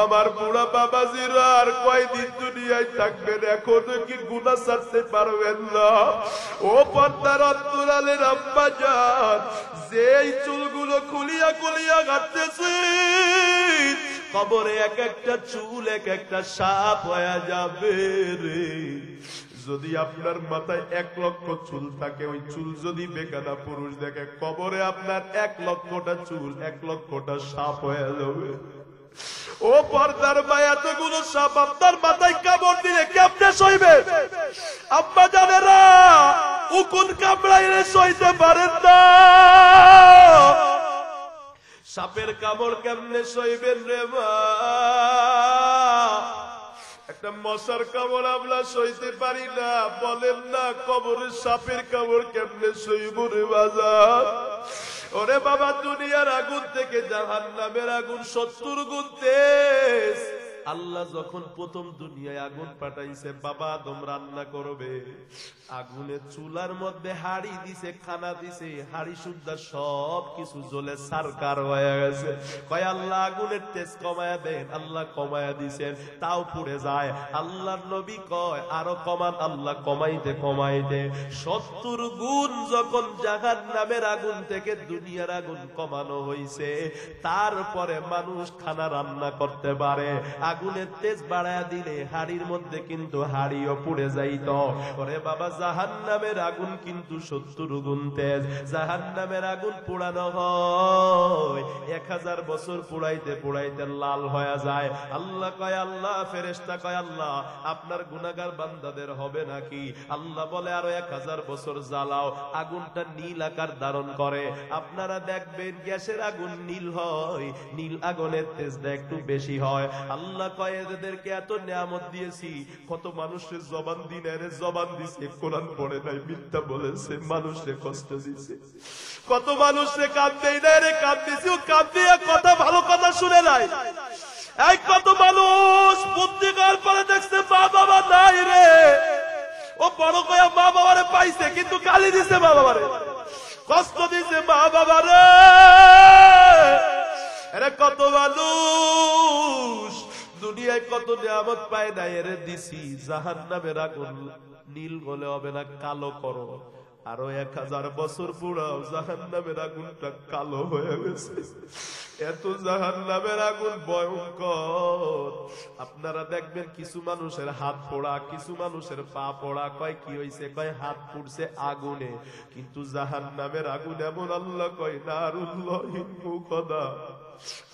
আমার বুড়া বাবাজিরা আর কয়দিন দুনিয়ায় থাকবেন, এখনো কি গুনাহ ছাড়তে পারবেন না? ও পর্দার অন্তরালের আম্মা জান, যেই চুলগুলো খুলিয়া খুলিয়া কাটতেছে, কবরে এক একটা চুল এক একটা সাপ হয়ে যাবে রে। যদি আপনার মাথায় 1 লক্ষ চুল থাকে, ওই চুল যদি বেগানা পুরুষ দেখে, কবরে আপনার 1 লক্ষটা চুল 1 লক্ষটা সাপ হয়ে যাবে। ও পর্দার মা, এতগুলো সাপ আপনার মাথায় কামড় দিলে কেমনে সইবে? আম্মা জানেরা, উকুন কামড়াইলে সইতে পারেন না, সাপের কামড় কেমনে সইবেন রে মা? একটা মশার কামড় আমরা সইতে পারি না, বলেন না কবরের সাপের কামড় কেমনে সইব রে বাজার? ওরে বাবা, দুনিয়ার আগুন থেকে জাহান্নামের আগুন 70 গুণ তেজ। আল্লাহ যখন প্রথম দুনিয়ায় আগুন পাঠাইছে, বাবা আদম রান্না করবে, আগুনের চুলার মধ্যে হাড়ি দিছে, খানা দিছে, হাড়ি সুদ্ধা সব কিছু জ্বলে সারকার হয়ে গেছে। কয় আল্লাহ আগুনের তেজ কমায়া দেন, আল্লাহ কমায়া দিছেন, তাও পুড়ে যায়। আল্লাহর নবী কয় আরো কমান, আল্লাহ কমাইতে কমাইতে 70 গুণ যখন জাহান্নামের আগুন থেকে দুনিয়ার আগুন কমানো হইছে, তারপরে মানুষ খানা রান্না করতে পারে। আগুনের তেজ বাড়ায়া দিলে হাড়ির মধ্যে কিন্তু হাড়িও পুড়ে যাইত। ওরে বাবা, জাহান্নামের আগুন কিন্তু 70 গুণ তেজ। জাহান্নামের আগুন পোড়ানো হয় 1000 বছর পোড়াইতে পোড়াইতে লাল হয়ে যায়। আল্লাহ কয়, আল্লাহ ফেরেশতা কয়, আল্লাহ আপনার গুনাহগার বান্দাদের হবে নাকি? আল্লাহ বলে আরো 1000 বছর জ্বালাও, আগুনটা নীল আকার ধারণ করে। আপনারা দেখবেন গ্যাসের আগুন নীল হয়, নীল আগুনের তেজটা একটু বেশি হয়। আল্লাহ কয় এদেরকে এত নিয়ামত দিয়েছি, কত মানুষের জবান দিনে জবান দিছে, কোরআন পড়ে নাই, মিথ্যা বলেছে, মানুষের কষ্ট দিছে। কত মানুষের কান দেই না রে, কান দিছি, ও কান দিয়ে কথা ভালো কথা শুনে নাই। এই কত মানুষ বুদ্ধি করার পরে দেখছে মা বাবা নাই রে, ও বড় কয়া মা বাবারে পাইছে, কিন্তু গালি দিছে মা বাবারে, কষ্ট দিছে মা বাবারে। এরে কত মানুষ দুনিয়ায় কত নিয়ামত পায় না, এরে দিছি। জাহান্নামের আগুন নীল বলে হবে না, কালো করো, আরো 1000 বছর পুরাও, জাহান্নামের আগুনটা কালো হয়ে গেছে। এত জাহান্নামের আগুন ভয়ঙ্কর। আপনারা দেখবেন কিছু মানুষের হাত পোড়া, কিছু মানুষের পা পোড়া। কয় কি হইছে? কয় হাত পুড়ছে আগুনে। কিন্তু জাহান্নামের আগুন এমন, আল্লাহ কয় নারুল্লাহি মুকাদা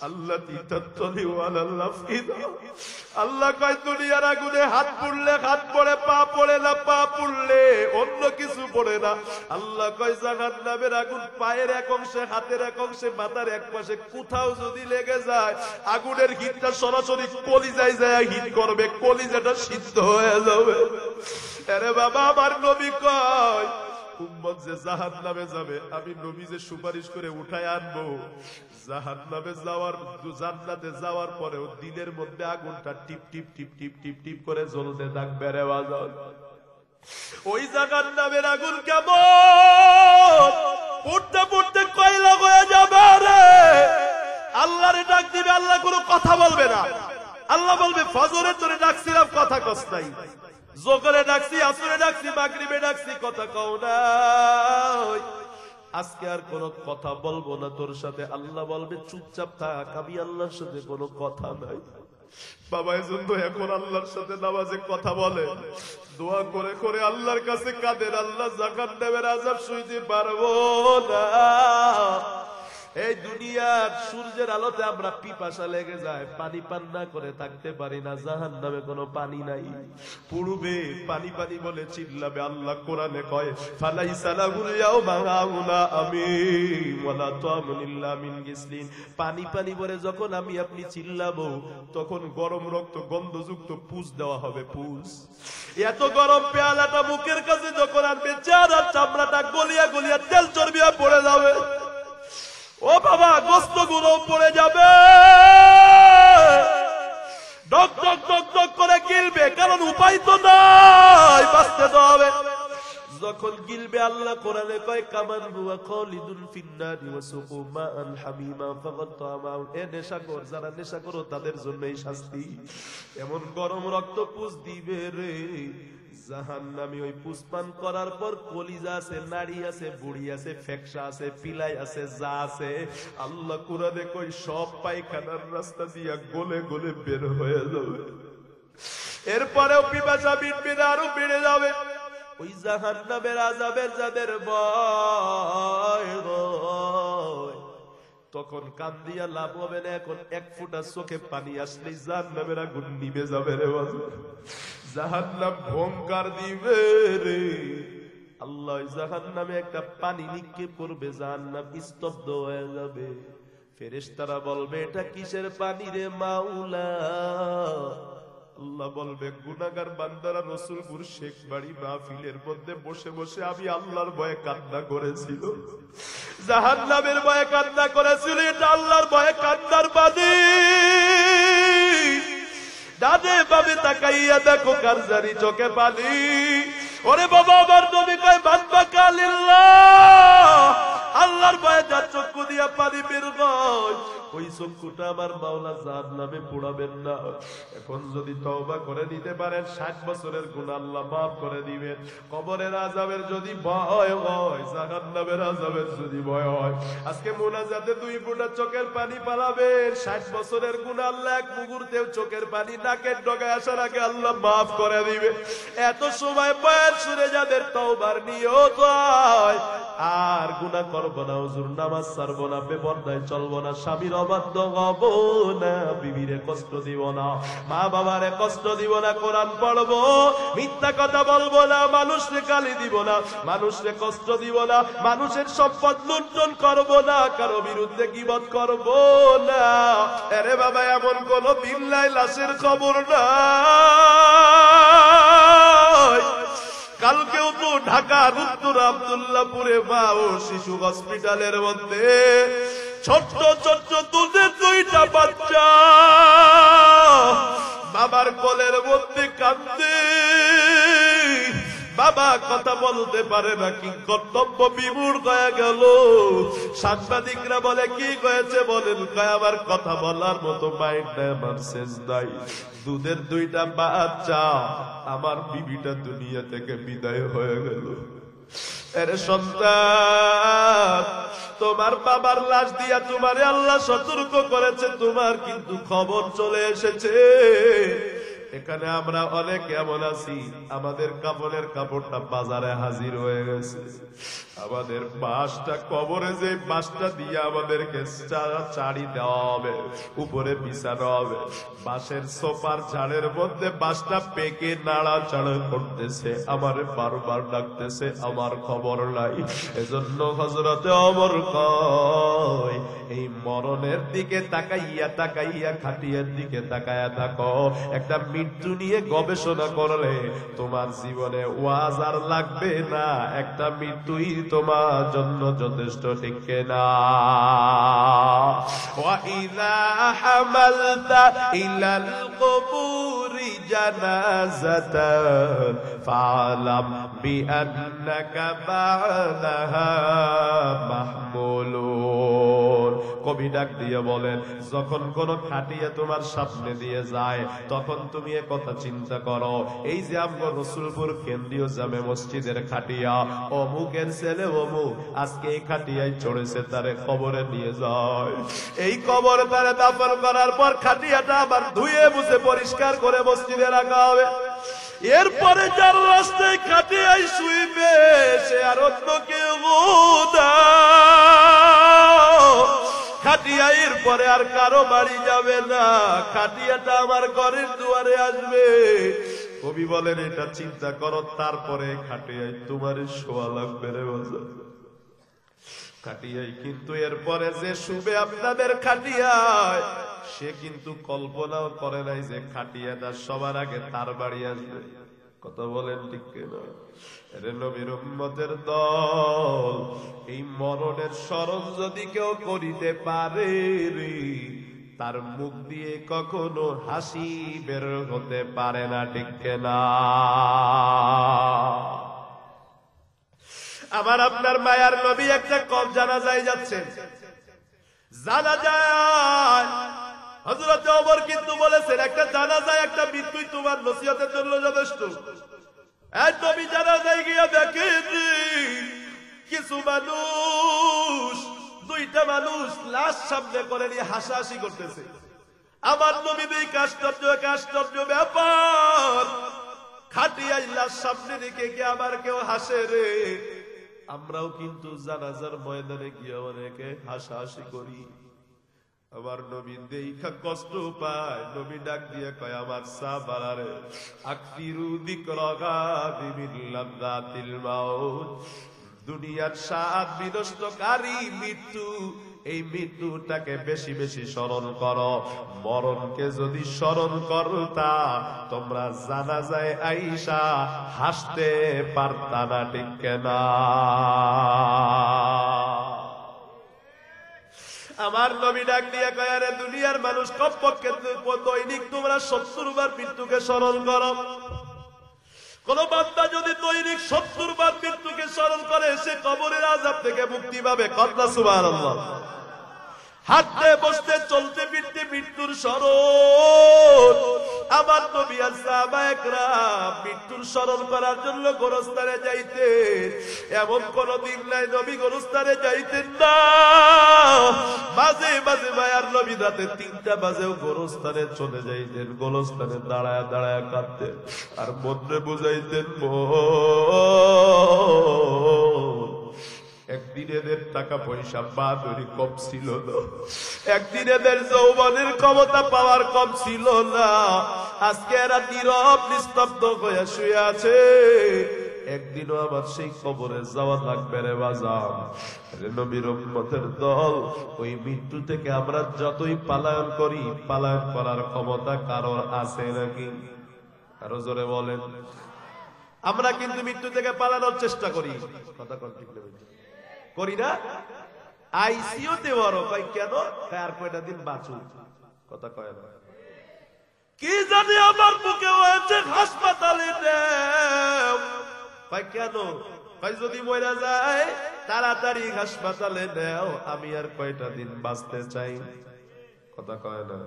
আল্লাতী তাত্তালিউ আলাল আফইদা। আল্লাহ কয় দুনিয়ার আগুনে হাত পুড়লে হাত পড়ে, পা পড়ে না, পা পুড়লে অন্য কিছু পড়ে না। আল্লাহ কয় জাহান্নামের আগুন পায়ের এক অংশে, হাতের এক অংশে, মাথার এক পাশে কোথাও যদি লেগে যায়, আগুনের হিটটা সরাসরি কলিজায় যায় হিট করবে, কলিজাটা সিদ্ধ হয়ে যাবে। আরে বাবা, আমার নবী কয় উম্মত যে জাহান্নামে যাবে, আমি নবী যে সুপারিশ করে উঠায় আনবো, জাহান্নামে যাওয়ার, জান্নাতে যাওয়ার পরেও দিনের মধ্যে আগুনটা টিপ টিপ টিপ টিপ টিপ টিপ করে জ্বলতে থাকবে রে বাজার। ওই জাহান্নামের আগুন কেমন? পড়তে পড়তে কয়লা হয়ে যাবে রে। আল্লাহরে ডাক দিবে, আল্লাহ কোনো কথা বলবে না। আল্লাহ বলবে ফজরে তোরে ডাকছিলাম, কথা কস নাই, জোহরে ডাকছি, আসরে ডাকছি, মাগরিবে ডাকছি, কথা কও নাই, আজকে আর কোন কথা বলবো না তোর সাথে। আল্লাহ বলবে চুপচাপ থাক, আমি আল্লাহর সাথে কোনো কথা নাই। বাবা এজন্য এখন আল্লাহর সাথে নামাজে কথা বলে, দোয়া করে করে আল্লাহর কাছে কাঁদেন, আল্লাহ জাহান্নামের আযাব সইতে পারবো না। এই দুনিয়ার সূর্যের আলোতে আমরা পিপাসা লেগে যায়, পানি পান না করে থাকতে পারি না। জাহান্নামে কোনো পানি নাই, পুড়বে, পানি পানি বলে চিল্লাবে। আল্লাহ কোরআনে কয় ফালাইসা লাহুল ইয়াউমা হাউনা আমিন ওয়ালা তা'মুন ইল্লা মিন গিসলিন। পানি পানি বলে যখন আমি আপনি চিল্লাবো, তখন গরম রক্ত গন্ধযুক্ত পুষ দেওয়া হবে, পুষ। এত গরম পেয়ালাটা মুখের কাছে যখন আনবে, চেহারার চামড়াটা গলিয়া গলিয়া তেল চর্বিয়া পড়ে যাবে। ও বাবা, গোস্ত গুলো পড়ে যাবে, ডক ডক ডক ডক করে গিলবে, কারণ উপায় তো নাই, বাঁচতে তো হবে। যখন গিলবে আল্লাহ কোরআনে কয় কামান হুয়া খালিদুন ফিন্নারি ওয়া সুকু মাআন হামিমা ফাগাত্তামা। এ নেশাখোর, যারা নেশা করো তাদের জন্য এই শাস্তি। এমন গরম রক্ত পুষ দিবে রে জাহান্নামী। ওই পুষ্পান করার পর কলিজা আছে, নাড়ি আছে, বুড়ি আছে, ফেকসা আছে, পিলাই আছে, যা আছে আল্লাহ কুরআনে কই সব পায়খানার রাস্তা দিয়া গলে গলে বের হয়ে যাবে। এরপরেও পিপাসা মিটবে না, আরো বেড়ে যাবে। ওই জাহান্নামের আযাবের যাদের ভয় তখন কান্দিয়া লাভ হবে না। এখন এক ফোঁটা চোখে পানি আসলেই জাহান্নামের আগুন নিভে যাবে রে বাবা। জাহান্নাম ভঙ্কার দিবে রে আল্লাহ। জাহান্নামে একটা পানি নিক্ষেপ করবে, জাহান্নাম স্তব্ধ হয়ে যাবে। ফেরেশতারা বলবে এটা কিসের পানি রে মাওলা? আল্লাহ বলবে গুনাহগার বান্দারা রসুলপুর শেখ বাড়ি মাহফিলের মধ্যে বসে বসে আমি আল্লাহর ভয়ে কান্না করেছিল, জাহান্নামের ভয়ে কান্না করেছিল। এটা আল্লাহর ভয়ে কান্নার পানি। ডানে বামে তাকাইয়া দেখো কার জানি চোখে পানি। ওরে বাবা, আমার নবী কয় বান্দা কালিল্লাহ, আল্লাহর ভয়ে যার চক্ষু দিয়া পানি বের হয় ওই চক্ষুটা আমার মাওলা জাহান্নামে পোড়াবেন না। এখন যদি তওবা করে নিতে পারেন 60 বছরের গুনাহ আল্লাহ মাফ করে দিবেন। কবরের আযাবের যদি ভয় হয়, জাহান্নামের আযাবের যদি ভয় হয়, আজকে মুনাজাতে 2 ফোঁটা চোখের পানি পালাবেন। 60 বছরের গুনাহ আল্লাহ এক মুহূর্তেও চোখের পানি নাকের ডগায় আসার আগে আল্লাহ মাফ করে দিবে। এত সময় বয়ান শুনে যাদের তওবার নিয়ত হয় আর গুনাহ করব না, হুজুর নামাজ ছাড়ব না, বেপরদায় চলব না, স্বামীর অবাধ্য হব না, বিবিরে কষ্ট দিব না, মা বাবারে কষ্ট দিব না, কোরআন পড়ব, মিথ্যা কথা বলবো না, মানুষরে গালি দিব না, মানুষরে কষ্ট দিব না, মানুষের সম্পদ লুণ্ঠন করব না, কারো বিরুদ্ধে গীবত করব না। আরে বাবা, এমন কোন বিল্লাই লাশের খবর নাই। কালকেও তো ঢাকার উত্তর আব্দুল্লাহপুরে মা ও শিশু হসপিটালের মধ্যে ছোট্ট ছোট্ট দুধের 2টা বাচ্চা বাবার কোলের মধ্যে কাঁদছে। বাবা কথা বলতে পারে না, কি কর্তব্য বিমূঢ় হয়ে গেল। সাংবাদিকরা বলে কি হয়েছে বলেন? কয় আমার কথা বলার মতো মাইন্ড নাই, আমার সেন্স নাই। দুধের 2টা বাচ্চা, আমার বিবিটা দুনিয়া থেকে বিদায় হয়ে গেল। এর সন্তান, তোমার বাবার লাশ দিয়া তোমারে আল্লাহ সতর্ক করেছে, তোমার কিন্তু খবর চলে এসেছে। এখানে আমরা অনেক এমন আছি, আমাদের কাপড়ের কাপড়টা বাজারে হাজির হয়ে গেছে, আমাদের বাঁশটা কবরে যে বাঁশটা দিয়ে আমাদেরকে চারি দেওয়া হবে, উপরে বিছানো হবে, বাঁশের সোফার ঝাড়ের মধ্যে বাঁশটা পেকে নাড়াচাড়া করতেছে, আমারে বারবার ডাকতেছে, আমার খবর নাই। এজন্য হযরতে ওমর কয় এই মরণের দিকে তাকাইয়া তাকাইয়া খাটিয়ার দিকে তাকায়া থাকো। একটা মৃত্যু নিয়ে গবেষণা করলে তোমার জীবনে ওয়াজ আর লাগবে না, একটা মৃত্যুই তোমার জন্য যথেষ্ট, ঠিক না? ওয়া ইযা হামালতা ইলাল কুবুরি জানাজাতান ফালাম বিআন্নাকা বা'দাহা মাহমুলুন। কবি ডাক দিয়ে বলেন, যখন কোন খাটিয়া তোমার সামনে দিয়ে যায় তখন তুমি এ কথা চিন্তা করো, এই যে আমরা রসুলপুর কেন্দ্রীয় জামে মসজিদের খাটিয়া, অমুকের ছেলে অমুক আজকে এই খাটিয়ায় চড়েছে, তারে কবরে নিয়ে যায়। এই কবরে তারে দাফন করার পর খাটিয়াটা আবার ধুয়ে মুছে পরিষ্কার করে মসজিদে রাখা হবে। এরপরে যার রাস্তায় খাটিয়ায় শুইবে সে আর অন্য কেউ না। খাটিয়া এরপরে আর কারো বাড়ি যাবে না, খাটিয়াটা আমার ঘরের দুয়ারে আসবে। কবি বলেন এটা চিন্তা করো, তারপরে খাটিয়ায় তোমার শোয়া লাগবে রে বাজার। খাটিয়ায় কিন্তু এরপরে যে শুবে আপনাদের খাটিয়ায়, সে কিন্তু কল্পনাও করে নাই যে খাটিয়াটা সবার আগে তার বাড়ি আসবে। কথা বলেন ঠিক কিনা? এরে নবীর উম্মতের দল, এই মরণের স্মরণ যদি কেউ করিতে পারে রে, তার মুখ দিয়ে কখনো হাসি বের হতে পারে না, ঠিক কিনা? আমার আপনার মায়ার নবী একটা কম জানাজায় যাচ্ছেন, জানাজায় হযরত ওমর কিন্তু বলেছেন একটা জানাজায় একটা মৃত্যুই তোমার নসিহতের জন্য যথেষ্ট। এই নবী জানাজায় গিয়ে দেখেন কিছু মানুষ, দুইটা মানুষ লাশ সামনে করে নিয়ে হাসাহাসি করতেছে। আমার নবী এই আশ্চর্য ব্যাপার, খাটিয়া লাশ সামনে রেখে কি আবার কেউ হাসে রে? আমরাও কিন্তু জানাজার ময়দানে গিয়ে অনেকে হাসাহাসি করি। আমার নবী দেখা কষ্ট পায়, নবী ডাক দিয়ে কয় আমার সাহাবারে আকসিরু যিকরাগা বিমিল্লাযাতিল মাউত, দুনিয়ার স্বাদ বিনষ্টকারী মৃত্যু, এই মৃত্যুটাকে বেশি বেশি স্মরণ করো। মরণকে যদি স্মরণ করতা তোমরা জানাজায় আইসা হাসতে পারতা না, ঠিক না? আমার নবী ডাক দিয়ে কয় আরে দুনিয়ার মানুষ কমপক্ষে দৈনিক তোমরা 70 বার মৃত্যুকে স্মরণ করো। কোন বান্দা যদি দৈনিক 70 বার মৃত্যুকে স্মরণ করে সে কবরের আযাব থেকে মুক্তি পাবে। কন্যা সুবহানাল্লাহ। হাঁটতে বসতে চলতে ফিরতে মৃত্যুর স্মরণ। আমার নবী আর সাহাবায়ে কেরাম মৃত্যুর স্মরণ করার জন্য গোরস্থানে যাইতেন, এমন কোন দিন নাই নবী গোরস্থানে যাইতেন না। মাঝে মাঝে মায়ার নবী রাতে 3টা বাজেও গোরস্থানে চলে যাইতেন, গোরস্থানে দাঁড়ায় দাঁড়ায় কাঁদতেন আর মনে বুঝাইতেন একদিন এদের টাকা পয়সা বাদরি কম ছিল না, একদিন এদের যৌবনের ক্ষমতা পাওয়ার কম ছিল না, আজকে এরা নীরব নিস্তব্ধ হয়ে শুয়ে আছে। একদিনও আমার সেই কবরে যাওয়া লাগবে রে বাজার। নবীর উম্মতের দল, ওই মৃত্যু থেকে আমরা যতই পালায়ন করি, পালায়ন করার ক্ষমতা কারোর আছে নাকি? আরো জোরে বলেন। আমরা কিন্তু মৃত্যু থেকে পালানোর চেষ্টা করি, কথা করি না? আইসিইউতে বড় কয় কেন? আর কয়টা দিন বাঁচু, কথা কয় না। কি জানি আমার বুকে হয়েছে, হাসপাতালে নেও। কয় কেন? কয় যদি মরে যায় তাড়াতাড়ি হাসপাতালে নেও, আমি আর কয়টা দিন বাঁচতে চাই, কথা কয় না।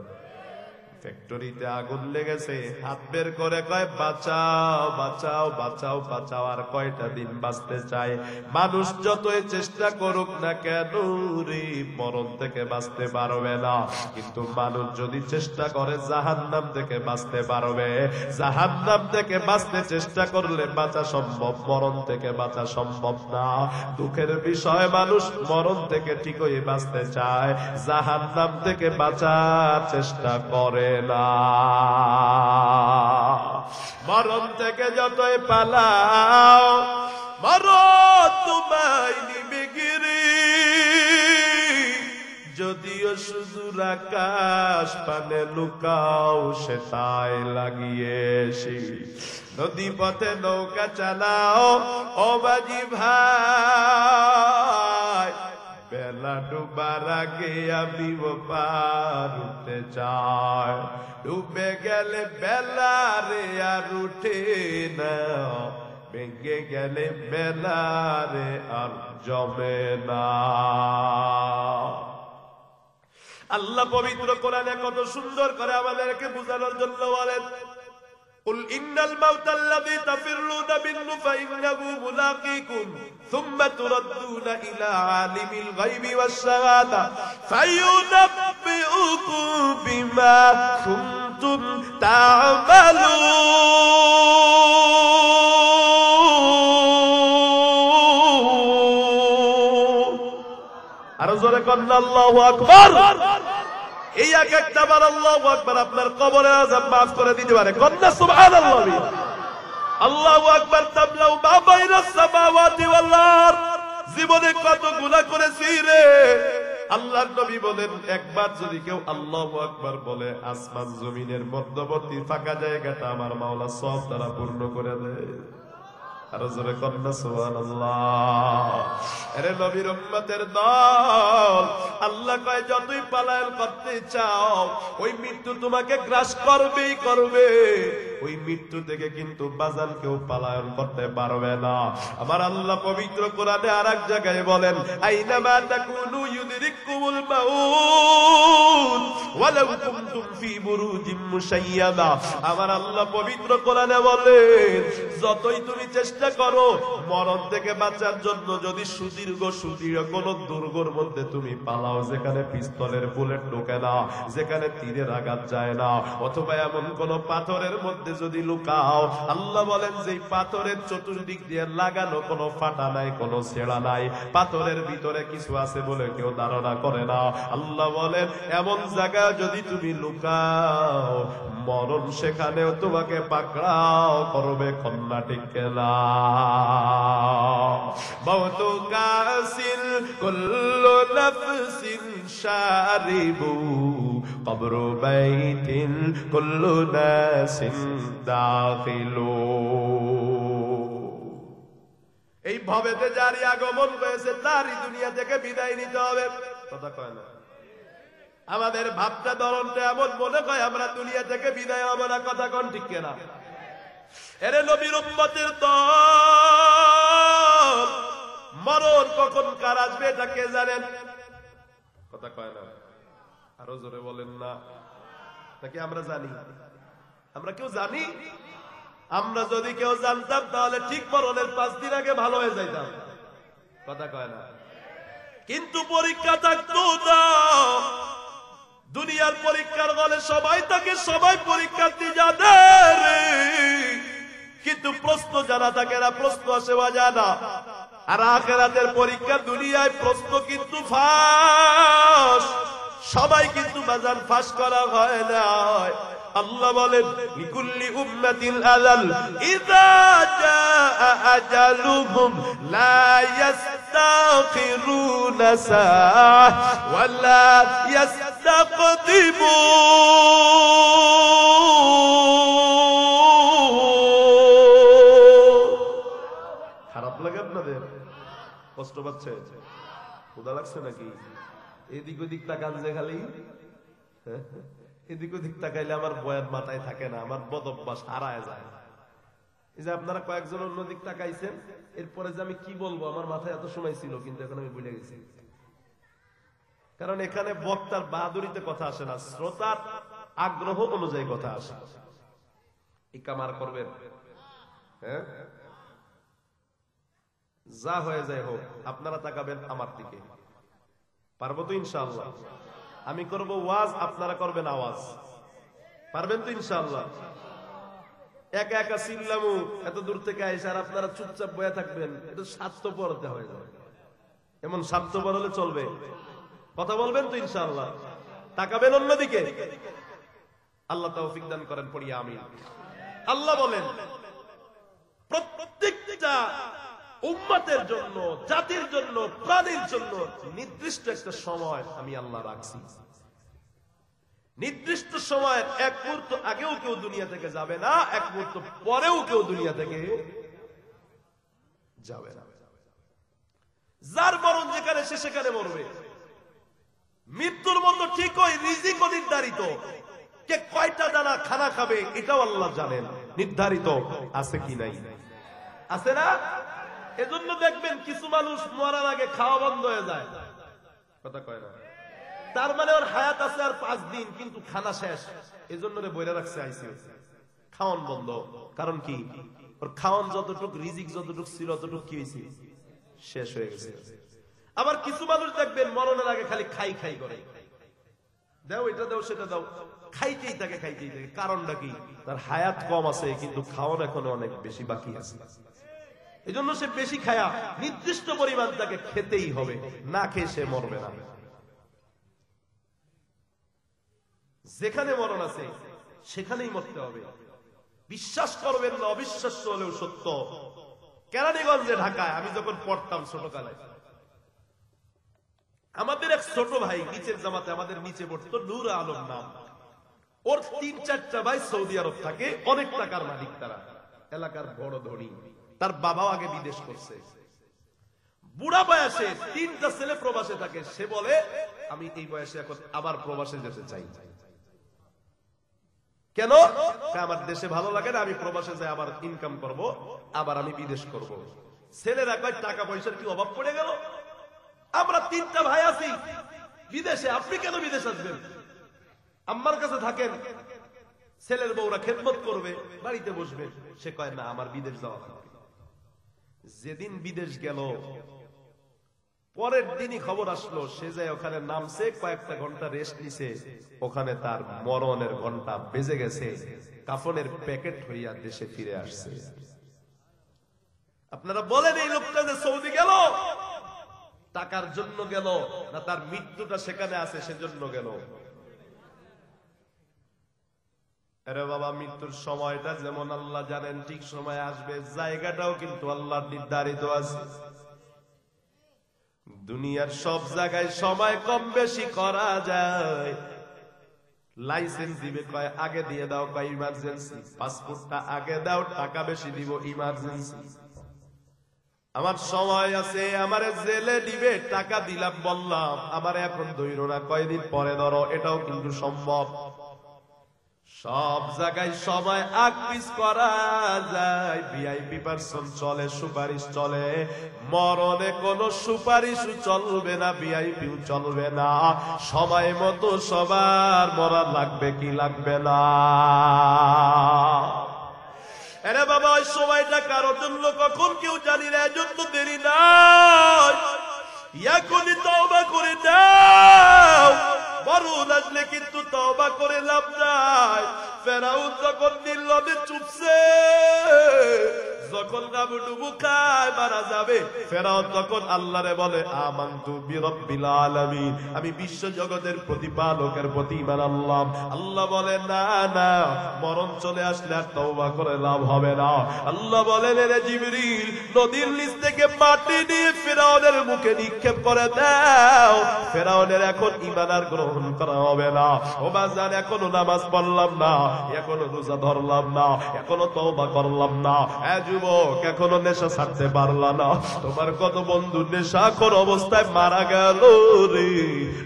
ফ্যাক্টরিতে আগুন লেগেছে, হাত বের করে কয় বাঁচাও বাঁচাও বাঁচাও বাঁচাও, আর কয়টা দিন বাঁচতে চায়। মানুষ যতই চেষ্টা করুক না কেন রে মরণ থেকে বাঁচতে পারবে না, কিন্তু মানুষ যদি চেষ্টা করে জাহান্নাম থেকে বাঁচতে পারবে। জাহান্নাম থেকে বাঁচতে চেষ্টা করলে বাঁচা সম্ভব, মরণ থেকে বাঁচা সম্ভব না। দুঃখের বিষয় মানুষ মরণ থেকে ঠিকই বাঁচতে চায়, জাহান্নাম থেকে বাঁচার চেষ্টা করে না। মরণ থেকে যতই পালাও মরণ তোমায় নিবে গিরি, যদিও শুধু আকাশ পানে লুকাও সেটাই লাগিয়েছি। নদী পথে নৌকা চালাও ও বাজি ভাই, বেলা ডুবার আগে আমি পার উঠতে চাই। ডুবে গেলে বেলা রে আর উঠে না, ভেঙে গেলে বেলা রে আর জমে না। আল্লাহ পবিত্র কোরআনে কত সুন্দর করে আমাদেরকে বোঝানোর জন্য বলেন, قل إن الموت الذي تفرون منه فإنه ملاقيكم ثم تردون إلى عالم الغيب والشهادة فينبئكم بما كنتم تعملون। আরো জোরে কন্না আল্লাহু আকবার। এই এক একটা বার আল্লাহু আকবার আপনার কবরের আযাব মাফ করে দিতে পারে। কন্না সুবহানাল্লাহ। আল্লাহু আকবার। তাবলাউ মা বাইনাস সামাওয়াতি ওয়াল আরদ। জীবনে কত গুনাহ করেছি রে। আল্লাহর নবী বলেন একবার যদি কেউ আল্লাহু আকবার বলে আসমান জমিনের মধ্যবর্তী ফাঁকা জায়গাটা আমার মাওলা সব দ্বারা পূর্ণ করে দেয়। আরো জোরে কন্না সুবহানাল্লাহ। আরে নবীর উম্মতের দল, আল্লাহ কয় যতই পলায়ন করতে চাও ওই মৃত্যু তোমাকে গ্রাস করবেই করবে। ওই মৃত্যু থেকে কিন্তু বাজান কেউ পালায়ন করতে পারবে না। আমার আল্লাহ পবিত্র কোরআনে আরেক জায়গায় বলেন, আইনামা তাকুনু ইউদরিকুমুল মাউত ওয়ালাউ কুনতুম ফি বুরুজিম মুশাইয়াদা। আমার আল্লাহ পবিত্র কোরআনে বলেন, যতই তুমি চেষ্টা করো মরণ থেকে বাঁচার জন্য, যদি সুদীর্ঘ কোন দুর্গর মধ্যে তুমি পালাও, যেখানে পিস্তলের বুলেট ঢোকে না, যেখানে তীরের আঘাত যায় না, অথবা এমন কোন পাথরের মধ্যে যদি লুকাও, আল্লাহ বলেন যে পাথরের চতুর্দিক দিয়ে লাগানো, কোনো ফাটা নাই, কোনো ছেঁড়া নাই, পাথরের ভিতরে কিছু আছে বলে কেউ ধারণা করে না। আল্লাহ বলেন এমন জায়গায় যদি তুমি লুকাও, মরণ সেখানেও তোমাকে পাকড়াও করবে। কন্যা ঠিক কেনা মওতু কাসিল কুল্লু নাফসিন শারিবু কবরু বাইতিন কুল্লু নাসিন দাখিলু। এই ভবেতে যারই আগমন হয়েছে তারই দুনিয়া থেকে বিদায় নিতে হবে। কথা কয় না? আমাদের ভাবটা ধরনটা এমন মনে হয় আমরা দুনিয়া থেকে বিদায় হব না। কথা কোন ঠিক কিনা? এরে নবীর উম্মতের দল, মরণ কখন কার আসবে এটা কে জানেন? কথা কয় না? আরো জোরে বলেন না। নাকি আমরা জানি? আমরা কেউ জানি? আমরা যদি কেউ জানতাম তাহলে ঠিক মরণের 5 দিন আগে ভালো হয়ে যাইতাম। কথা কয় না? কিন্তু পরীক্ষা থাকতো না। দুনিয়ার পরীক্ষার বলে সবাই থাকে, সবাই পরীক্ষার্থী জানে, কিন্তু প্রশ্ন জানা থাকে না, প্রশ্ন আসে জানা। আর আখিরাতের পরীক্ষা দুনিয়ায় প্রশ্ন কিন্তু ফাঁস, সবাই কিন্তু বাজান ফাঁস করা হয় না। আল্লাহ বলেন লিকুল্লি উম্মাতিল আজাল ইযা জাআ আজালুহুম লা ইস্তাখিরুনা সাআ ওয়া লা ইস্তাকদিমুন। খারাপ লাগে আপনাদের? কষ্ট পাচ্ছে? ক্ষুধা লাগছে নাকি? এদিক ওদিক তাকান যে খালি, এদিক ওদিক তাকাইলে আমার বয়ান মাথায় থাকে না, আমার বদ অভ্যাস হারায় যায়। এই যে আপনারা কয়েকজন অন্যদিক তাকাইছেন, এরপরে যে আমি কি বলবো আমার মাথায় এত সময় ছিল, কিন্তু এখন আমি ভুলে গেছি। কারণ এখানে বক্তার বাহাদুরিতে কথা আসে না, শ্রোতার আগ্রহ অনুযায়ী কথা আসে। ইকামার করবেন, হ্যাঁ, যা হয়ে যায় হোক, আপনারা তাকাবেন আমার দিকে। পারবো তো ইনশাআল্লাহ? আমি করব ওয়াজ, আপনারা করবেন আওয়াজ। পারবেন তো ইনশাআল্লাহ? একা একা চিল্লামু এত দূর থেকে আইসা, আর আপনারা চুপচাপ বয়ে থাকবেন, এটা স্বার্থপরতা হয়ে যাবে। এমন স্বার্থপর হলে চলবে? কথা বলবেন তো ইনশাআল্লাহ? তাকাবেন অন্যদিকে। আল্লাহ তৌফিক দান করেন, পড়ি আমিন। আল্লাহ বলেন প্রত্যেকটা উম্মতের জন্য, জাতির জন্য, প্রাণীর জন্য নির্দিষ্ট একটা সময় আমি আল্লাহ রাখছি। নির্দিষ্ট সময়ের এক মুহূর্ত আগেও কেউ দুনিয়া থেকে যাবে না, এক মুহূর্ত পরেও কেউ দুনিয়া থেকে যাবে না। যার মরণ যেখানে সে সেখানে মরবে। মৃত্যুর মতো ঠিক ওই রিজিকও নির্ধারিত। কে কয়টা দানা খানা খাবে এটাও আল্লাহ জানেন, নির্ধারিত আছে কি নাই। আছে না? এজন্য দেখবেন কিছু মানুষ মরার আগে খাওয়া বন্ধ হয়ে যায়। কথা কয় না? তার মানে ওর হায়াত আছে আর 5 দিন, কিন্তু খানা শেষ। এজন্য রে বইরা রাখছে আইসিইউ, খাওয়ান বন্ধ। কারণ কি? ওর খাওয়ান যতটুক, রিজিক যতটুক ছিল ততটুক কি হয়েছে? শেষ হয়ে গেছে। আবার কিছু মানুষ দেখবেন মরণের আগে খালি খাই খাই করে, দাও এটা দাও সেটা দাও, খাইতেই থাকে খাইতেই থাকে। কারণটা কি? তার হায়াত কম আছে, কিন্তু খাওয়ান এখনো অনেক বেশি বাকি আছে। এই জন্য সে বেশি খায়া নির্দিষ্ট পরিমাণ তাকে খেতেই হবে, না খেয়ে সে মরবে না। যেখানে মরণ আছে সেখানেই মরতে হবে। বিশ্বাস করবেন না, অবিশ্বাস্য হলেও সত্য। কেরানীগঞ্জে, ঢাকায় আমি যখন পড়তাম ছোটকালে, আমাদের এক ছোট ভাই নিচের জামাতে আমাদের নিচে পড়তো, নূর আলম নাম। ওর 3-4টা ভাই সৌদি আরব থাকে, অনেক টাকার মালিক তারা, এলাকার বড় ধনী। তার বাবাও আগে বিদেশ করছে। বুড়া বয়সে 3টা ছেলে প্রবাসে থাকে। সে বলে আমি এই বয়সে এখন আবার প্রবাসে যেতে চাই। কেন? আমার দেশে ভালো লাগে না, আমি প্রবাসে যাই আবার ইনকাম করব, আবার আমি বিদেশ করব। ছেলেরা কয় টাকা পয়সার কি অভাব পড়ে গেল? আমরা 3টা ভাই আছি বিদেশে, আপনি কেন বিদেশ আসবেন? আম্মার কাছে থাকেন, ছেলের বউরা খেদমত করবে, বাড়িতে বসবে। সে কয় না, আমার বিদেশ যাওয়া লাগবে। যেদিন বিদেশ গেল, পরের দিনই খবর আসলো সে যায় ওখানে নামছে, কয়েকটা ঘন্টা রেস্ট নিছে, ওখানে তার মরণের ঘন্টা বেজে গেছে, কাফনের প্যাকেট হইয়া দেশে ফিরে আসছে। আপনারা বলেন এই লোকটা যে সৌদি গেল টাকার জন্য গেল, না তার মৃত্যুটা সেখানে আছে সেজন্য গেল? আরে বাবা, মৃত্যুর সময়টা যেমন আল্লাহ জানেন ঠিক সময় আসবে, জায়গাটাও কিন্তু আল্লাহর নির্ধারিত আছে। দুনিয়ার সব জায়গায় সময় কম বেশি করা যায়। লাইসেন্স দিবে কয় আগে দিয়ে দাও, কয় ইমার্জেন্সি। পাসপোর্টটা আগে দাও, টাকা বেশি দিব, ইমার্জেন্সি। আমার সময় আছে, আমারে জেলে দিবে, টাকা দিলাম বললাম, আমার এখন ধরো না, কয়দিন পরে ধরো, এটাও কিন্তু সম্ভব। সব জায়গায় সময় আগ পিছ করা যায়। ভিআইপি পারসন চলে, সুপারিশ চলে, মরণে কোনো সুপারিশ চলবে না, ভিআইপিও চলবে না। সময় মতো সবার মরা লাগবে কি লাগবে না? আরে বাবা, ওই সময়টা কারোর জন্য কখন কেউ জানি না, এজন্য দেরি নাই, এখনই তওবা করে দাও। মরণ আসলে কিন্তু তওবা করে লাভ নাই। ফেরাউন যখন নীল নদে চুপছে, যখন গাবডুবু খায় মারা যাবে, ফেরাউন তখন আল্লাহরে বলে আমানতু বিরাব্বিল আলামিন, আমি বিশ্ব জগতের প্রতিপালকের প্রতি ঈমান আনলাম। আল্লাহ বলে না না, মরণ চলে আসলে আর তওবা করে লাভ হবে না। আল্লাহ বলেন রে জিবরিল, নদীর নিচ থেকে মাটি নিয়ে ফেরাউনের মুখে নিক্ষেপ করে দাও। ফেরাউনের এখন ঈমান আর গ্রহণ করা হবে না। ও বাজার, এখনো নামাজ পড়লাম না, এখনো রোজা ধরলাম না, এখনো তওবা করলাম না, যুবক এখনো নেশা ছাড়তে পারলাম না। তোমার কত বন্ধু নেশাখোর অবস্থায় মারা গেল রে।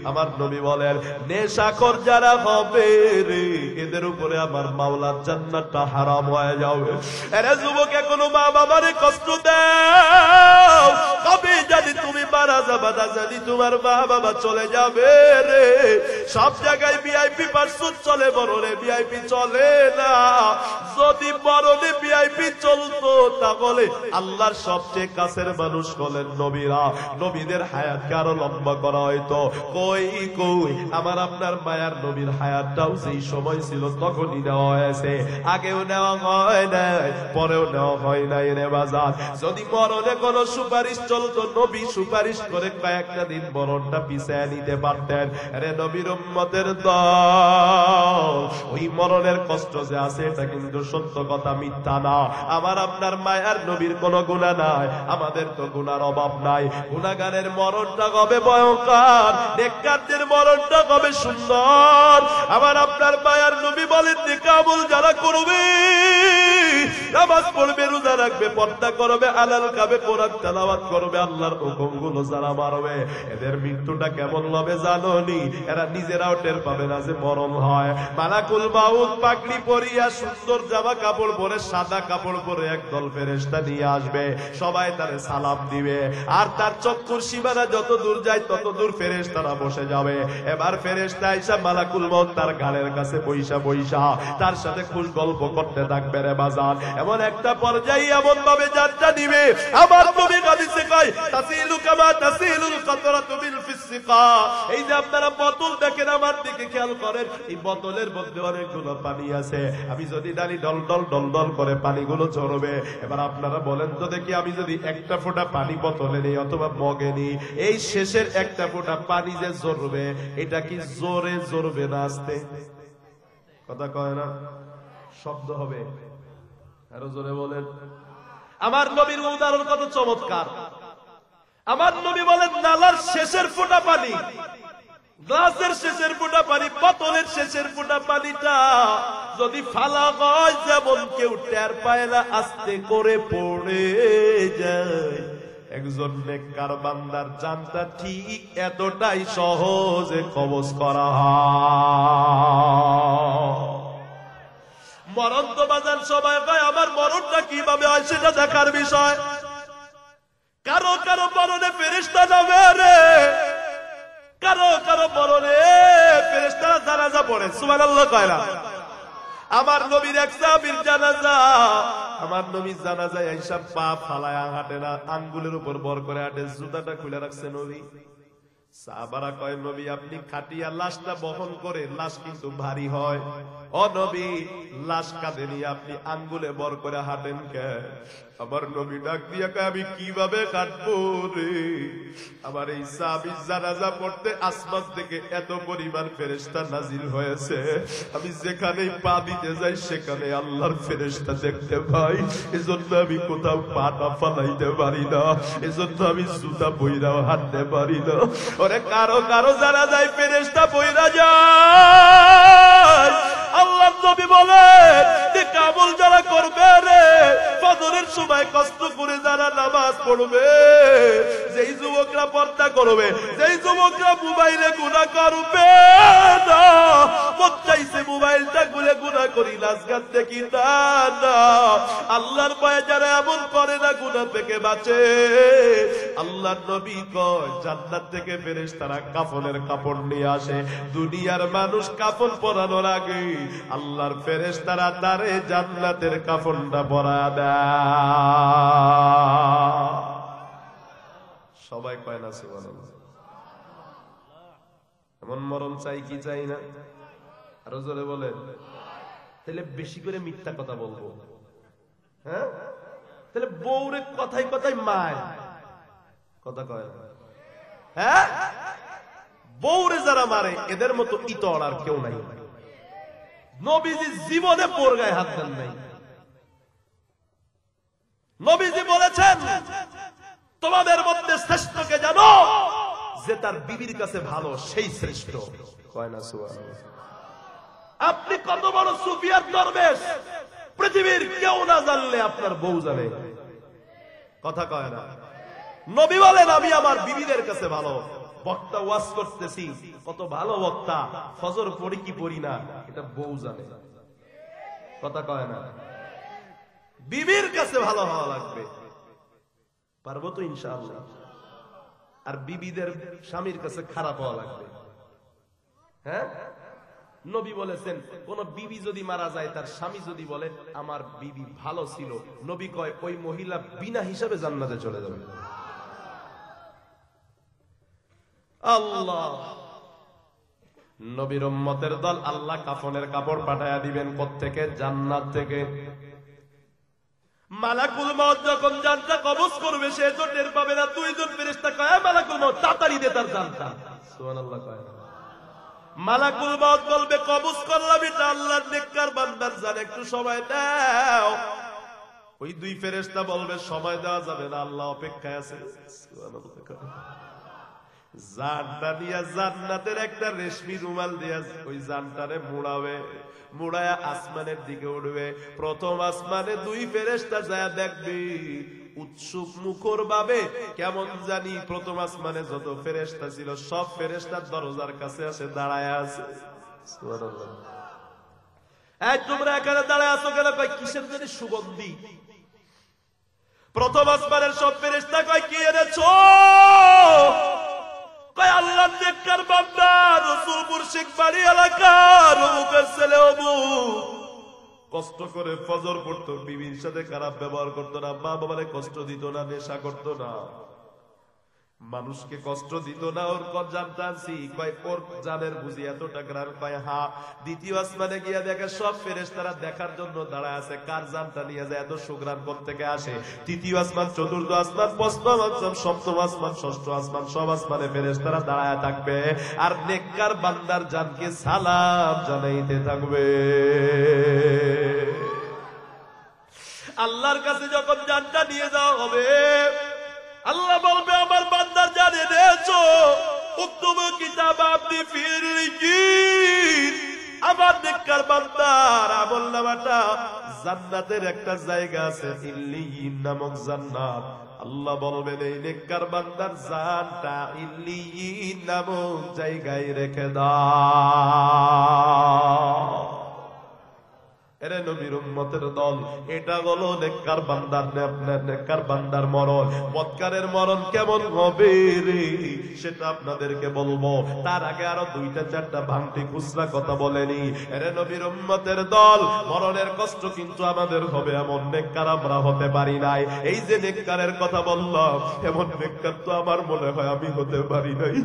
আমার নবী বলেন, নেশাখোর যারা হবে রে, এদের উপরে আমার মাওলার জান্নাতটা হারাম হয়ে যাবে। আরে যুবক, এখনো মা বাবারে কষ্ট দাও, কবে জানি তুমি মারা যাবা, না জানি তোমার মা বাবা চলে যাবে রে। সব জায়গায় ভিআইপি পারসন চলে, মরণে ভিআইপি চলে না। যদি মরণে ভিআইপি চলতো তাহলে আল্লাহর সবচেয়ে কাছের মানুষ হলেন নবীরা, নবীদের হায়াতকে আরো লম্বা করা হয়তো। কই কই আমার আপনার মায়ার নবীর হায়াতটাও যেই সময় ছিল তখনই নেওয়া হয়েছে, আগেও নেওয়া হয় নাই, পরেও নেওয়া হয় নাই রে বাজার। যদি মরণে কোনো সুপারিশ চলতো, নবী সুপারিশ করে কয়েকটা দিন মরণটা পিছিয়ে নিতে পারতেন। আরে নবীর উম্মতের দল, ওই মরণের কষ্ট যে আছে এটা কিন্তু সত্য কথা, মিথ্যা না। আমার আপনার মায়ার নবীর কোনো গুনাহ নাই, আমাদের তো গুনার অভাব নাই। গুনাহগারের মরণটা হবে ভয়ঙ্কর, নেককারদের মরণটা হবে সুন্দর। আমার আপনার মায়ার নবী বলেন, নেকামল যারা করবে, নামাজ পড়বে, রোজা রাখবে, পর্দা করবে, হালাল খাবে, কোরআন তেলাওয়াত করবে, আল্লাহর হুকুমগুলো যারা মানবে, এদের মৃত্যুটা কেমন হবে জানোনি? এরা নিজেরাও টের পাবে না যে মরণ হয়। মালাকুল মাউত পাগড়ি পরিয়া, সুন্দর জামা কাপড় পরে, সাদা কাপড় পরে একদল ফেরেশতা নিয়ে আসবে, সবাই তারে সালাম দিবে, আর তার চক্ষুর সীমানা যত দূর যায় তত দূর ফেরেশতারা বসে যাবে। এবার ফেরেশতা আইসা মালাকুল মাউত তার গালের কাছে বইসা বইসা তার সাথে খুশ গল্প করতে থাকবে রে বাজার। এমন একটা পর্যায়ে এমন ভাবে যাত্রা দিবে, আমার নবী হাদিসে কয়, তাসিলু কামা তাসিলুল কাতরাতু বিল ফিসসিকা। এই যে আপনারা বোতল দেখেন, আমার দিকে খেয়াল করেন, এই বোতলের মধ্যে অনেকগুলো পানি আছে, আমি যদি ডালি ডল ডল ডল ডল করে পানিগুলো ঝরবে। এবার আপনারা বলেন তো দেখি, আমি যদি একটা ফোঁটা পানি বোতলে নেই অথবা মগে নেই, এই শেষের একটা ফোঁটা পানি যে ঝরবে, এটা কি জোরে ঝরবে না আস্তে? কথা কয় না, শব্দ হবে, আরো জোরে বলেন। আমার নবীর উদাহরণ কত চমৎকার। আমার নবী বলেন, নালার শেষের ফোঁটা পানি, গ্লাসের শেষের ফোঁটা পানি, বোতলের শেষের ফোঁটা পানিটা যদি ফালা হয়, যেমন কেউ টের পায় না, আস্তে করে পড়ে যায়। একজন নেককার বান্দার জানটা ঠিক এতটাই সহজে কবজ করা হয়। মরণ তো বাজান সবাই কয় আমার মরণটা কিভাবে হয় সেটা দেখার বিষয়। কারো কারো মরণে ফেরেশতা যাবে রে, কারো কারো মরণে ফেরেশতারা জানাজা পড়ে। সুবহানাল্লাহ কয় না? আমার নবীর এক সাহাবীর জানাজা, আমার নবীর জানাজায় আয়েশা পা ফালায়া হাঁটে না, আঙ্গুলের উপর ভর করে হাঁটে, জুতাটা খুলে রাখছে নবী। সাহাবারা কয় নবী আপনি খাটিয়া লাশটা বহন করে, লাশ কিন্তু ভারী হয়, ও নবী লাশ কাঁধে নিয়ে আপনি আঙ্গুলে ভর করে হাঁটেন কেন? আমার নবী ডাক দিয়া কয় আমি কিভাবে কাটবো রে? আমার এই সাহাবীর জানাজা পড়তে আসমান থেকে এত পরিমাণ ফেরেশতা নাজিল হয়েছে, আমি যেখানেই পা দিতে যাই সেখানে আল্লাহর ফেরেশতা দেখতে পাই, এজন্য আমি কোথাও পাটা ফালাইতে পারি না, এজন্য আমি জুতা বইরাও হাঁটতে পারি না। ওরে কারো কারো জানাজায় ফেরেশতা বইরা যায়। আল্লাহর নবী বলে যে কাবুল যারা করবে রে, ফজরের সময় কষ্ট করে যারা নামাজ পড়বে, যেই যুবকরা পর্দা করবে, যেই যুবকরা মোবাইলে গুনাহ করবে না, মন চাইছে মোবাইলটা খুলে গুনাহ করি, নাচ গান দেখি, না না, আল্লাহর ভয়ে যারা এমন করে না গুনাহ থেকে বাঁচে, আল্লাহর নবী কয় জান্নাত থেকে ফেরেশতারা কাফনের কাপড় নিয়ে আসে। দুনিয়ার মানুষ কাফন পরানোর আগে আল্লাহর ফেরেশতারা তারে জান্নাতের কাফনটা পরা দেয়। সবাই কয় না সুবহানাল্লাহ? এমন মরণ চাই কি চাই না? আরো জোরে বলেন। তাহলে বেশি করে মিথ্যা কথা বলবো, হ্যাঁ? তাহলে বউরে কথাই কথাই মায় কথা কয়, হ্যাঁ? বউরে যারা মারে এদের মতো ইতর আর কেউ নাই। নবীজি জীবনে পোর গায়ে হাত দেন নাই। নবীজি বলেছেন তোমাদের মধ্যে শ্রেষ্ঠকে জানো, যে তার বিবির কাছে ভালো সেই শ্রেষ্ঠ। কয় না সুবহানাল্লাহ? আপনি কত বড় সুফিয়ার দরবেশ, পৃথিবীর কেউ না জানলে আপনার বউ জানে। কথা কয় না? নবী বলেন আমি আমার বিবিদের কাছে ভালো। বক্তা ওয়াজ করতেছি, কত ভালো বক্তা, ফজর পড়ি কি পড়ি না এটা বউ জানে। কথা কয় না? বিবির কাছে ভালো হওয়া লাগবে। পারবো তো ইনশাআল্লাহ? আর বিবিদের স্বামীর কাছে খারাপ হওয়া লাগবে, হ্যাঁ? নবী বলেছেন কোন বিবি যদি মারা যায়, তার স্বামী যদি বলে আমার বিবি ভালো ছিল, নবী কয় ওই মহিলা বিনা হিসাবে জান্নাতে চলে যাবে। আল্লাহ নবীর উম্মতের দল আল্লাহ কাফনের কাপড় পাঠায়া দিবেন কোত্থেকে? জান্নাত থেকে। মালাকুল মউত যখন জানটা কবজ করবে সে তো টের পাবে না। দুইজন ফেরেশতা কয় মালাকুল মউত তাড়াতাড়ি দে তার জানটা। সুবহানাল্লাহ কয়। মালাকুল মউত বলবে কবজ করলাম, এটা আল্লাহর নেককার বান্দার জান, একটু সময় দাও। ওই দুই ফেরেশতা বলবে সময় দেওয়া যাবে না, আল্লাহ অপেক্ষায় আছে। সুবহানাল্লাহ কয়। জানটা দিয়া জান্নাতের একটা রেশমি রুমাল দিয়া ওই জানটারে মুড়াবে, মুড়ায়া আসমানের দিকে উঠবে। প্রথম আসমানে দুই ফেরেশতা যায় দেখবে উৎসুক মুখর ভাবে, কেমন জানি প্রথম আসমানে যত ফেরেশতা ছিল সব ফেরেশতার দরজার কাছে আসে দাঁড়ায় আছে। সুবহানাল্লাহ। এই তোমরা এখানে দাঁড়ায় আছো কেন? কয় কিসের জানি সুগন্ধি। প্রথম আসমানের সব ফেরেশতা কয় কি এনেছো? কয় আল্লাহর নেককার বান্দা রাসূল মুর্শিদ বাড়ি এলাকার অমুকের ছেলে অমুক, কষ্ট করে ফজর পড়তো, বিবির সাথে খারাপ ব্যবহার করতো না, মা বাবারে কষ্ট দিত না, নেশা করতো না, মানুষকে কষ্ট দিত না। ওর জানতে আনছি, কয় ওর জানের বুঝি এতটা গ্রাম? কয় হা। দ্বিতীয় আসমানে গিয়া দেখে সব ফেরেশতারা দেখার জন্য দাঁড়ায় আছে, কার জানটা নিয়ে যায়, এত সুগ্রাম থেকে আসে। তৃতীয় আসমান, চতুর্থ আসমান, পঞ্চম আসমান, সপ্তম আসমান, ষষ্ঠ আসমান, সব আসমানে ফেরেশতারা দাঁড়ায় থাকবে আর নেককার বান্দার জানকে সালাম জানাইতে থাকবে। আল্লাহর কাছে যখন জানটা নিয়ে যাওয়া হবে, আল্লাহ বলবে আমার বান্দার জান এনেছো, উক্তুবু কিতাব আবদি ফির লিজিন। আমার নেককার বান্দার আমলনামাটা জান্নাতের একটা জায়গা আছে ইল্লিয়িন নামক জান্নাত। আল্লাহ বলবেন এই নেককার বান্দার জানটা ইল্লিয়িন নামক জায়গায় রেখে দাও। এরে নবীর উম্মতের দল, এটা হলো নেককার বান্দার নেককার বান্দার মরণ। বদকারের মরণ কেমন হবে রে সেটা আপনাদেরকে বলবো। তার আগে আরো দুইটা চারটা ভাঙতি খুচরা কথা বলেনি। এরে নবীর উম্মতের দল, মরণের কষ্ট কিন্তু আমাদের হবে, এমন নেককার আমরা হতে পারি নাই। এই যে নেককারের কথা বললাম, এমন নেককার তো আমার মনে হয় আমি হতে পারি নাই।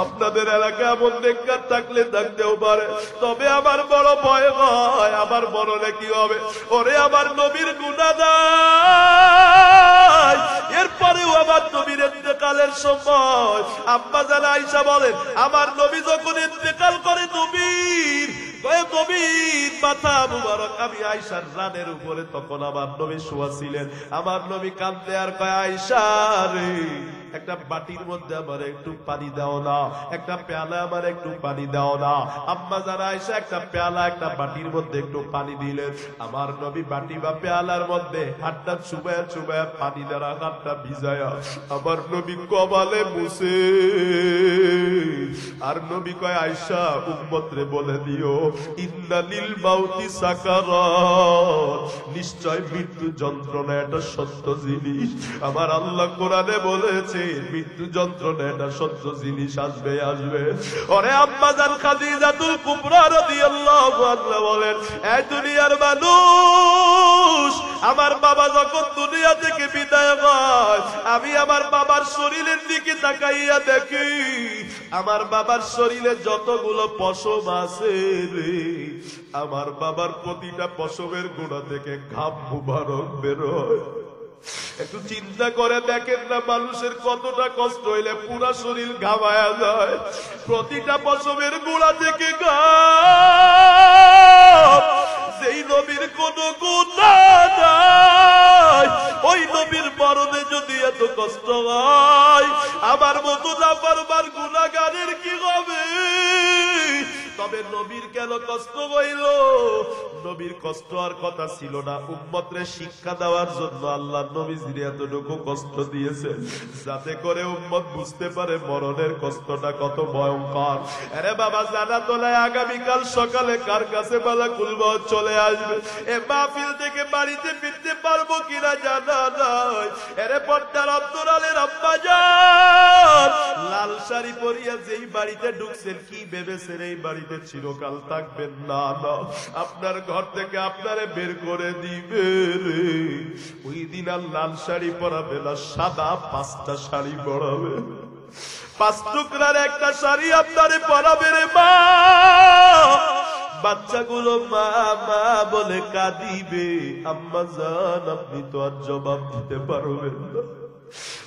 আপনাদের এলাকায় এমন নেককার থাকলে থাকতেও পারে, তবে আমার বড় ভয় হয় আমার মরণে কি হবে। ওরে আমার নবীর গুনাহগার, এরপরেও আমার নবীর ইন্তেকালের সময় আম্মা জান আয়েশা বলেন, আমার নবী যখন ইন্তেকাল করে নবীর মাথা মুবারক আমি আয়েশার রানের উপরে, তখন আমার নবী শোয়া ছিলেন। আমার নবী কাঁদতে আর কয়, আয়েশা রে একটা বাটির মধ্যে আমার একটু পানি দাও না, একটা পেয়ালা আমার একটু পানি দাও না। আম্মা জান আয়েশা একটা পেয়ালা একটা বাটির মধ্যে একটু পানি দিলেন। আমার নবী বাটি বা পেয়ালার মধ্যে হাতটা চুবায়া চুবায়া পানি দ্বারা হাতটা ভিজায়া আমার নবী কপালে মুছে। আর নবী কয়, আয়েশা উম্মতরে বলে দিও, ইন্না লিল মাউতি সাকারাত, নিশ্চয় মৃত্যু যন্ত্রণা এটা সত্য জিনিস। আমার আল্লাহ কোরআনে বলেছে মৃত্যু যন্ত্রণা এটা সত্য জিনিস, আসবে আসবে। ওরে আম্মা জান খাদিজাতুল কুবরা রাদিয়াল্লাহু আনহা বলেন, এই দুনিয়ার মানুষ, আমার বাবা যখন দুনিয়া থেকে বিদায় হয়, আমি আমার বাবার শরীরের দিকে তাকাইয়া দেখি, আমার বাবার শরীরে যতগুলো পশম আছে রে, আমার বাবার প্রতিটা পশমের গোড়া থেকে ঘাম মুবারক বেরোয়। একটু চিন্তা করে দেখেন না, মানুষের কতটা কষ্ট হইলে পুরা শরীর ঘামায়া যায়। প্রতিটা পশমের গোড়া থেকে ঘাম। যেই নবীর কোন গুনাহ নাই, ওই নবীর মরণে যদি এত কষ্ট হয়, আমার মতো নাফরমান গুনাহগারের কি হবে? তবে নবীর কেন কষ্ট হইল? নবীর কষ্ট আর কথা ছিল না। উম্মতরে শিক্ষা দেওয়ার জন্য আল্লাহ নবীজির এতটুকু কষ্ট দিয়েছে, যাতে করে উম্মত বুঝতে পারে মরণের কষ্টটা কত ভয়ঙ্কর। আরে বাবা, জানা তোলায় আগামীকাল সকালে কার কাছে মালাকুল মউত চলে আসবে। এ মাহফিল থেকে বাড়িতে ফিরতে পারবো কিনা জানা নাই। আরে পর্দার অন্তরালের আম্মা জান, লাল শাড়ি পরিয়া যেই বাড়িতে ঢুকছেন, কি ভেবেছেন এই বাড়িতে চিরকাল থাকবেন? না না, আপনার ঘর থেকে আপনারে বের করে দিবে রে। ওই দিন আর লাল শাড়ি পরাবে না, সাদা 5টা শাড়ি পরাবে। 5 টুকরার একটা শাড়ি আপনারে পরাবে রে মা। বাচ্চাগুলো মা মা বলে কাঁদিবে। আম্মা জান, আপনি তো আর জবাব দিতে পারবেন না।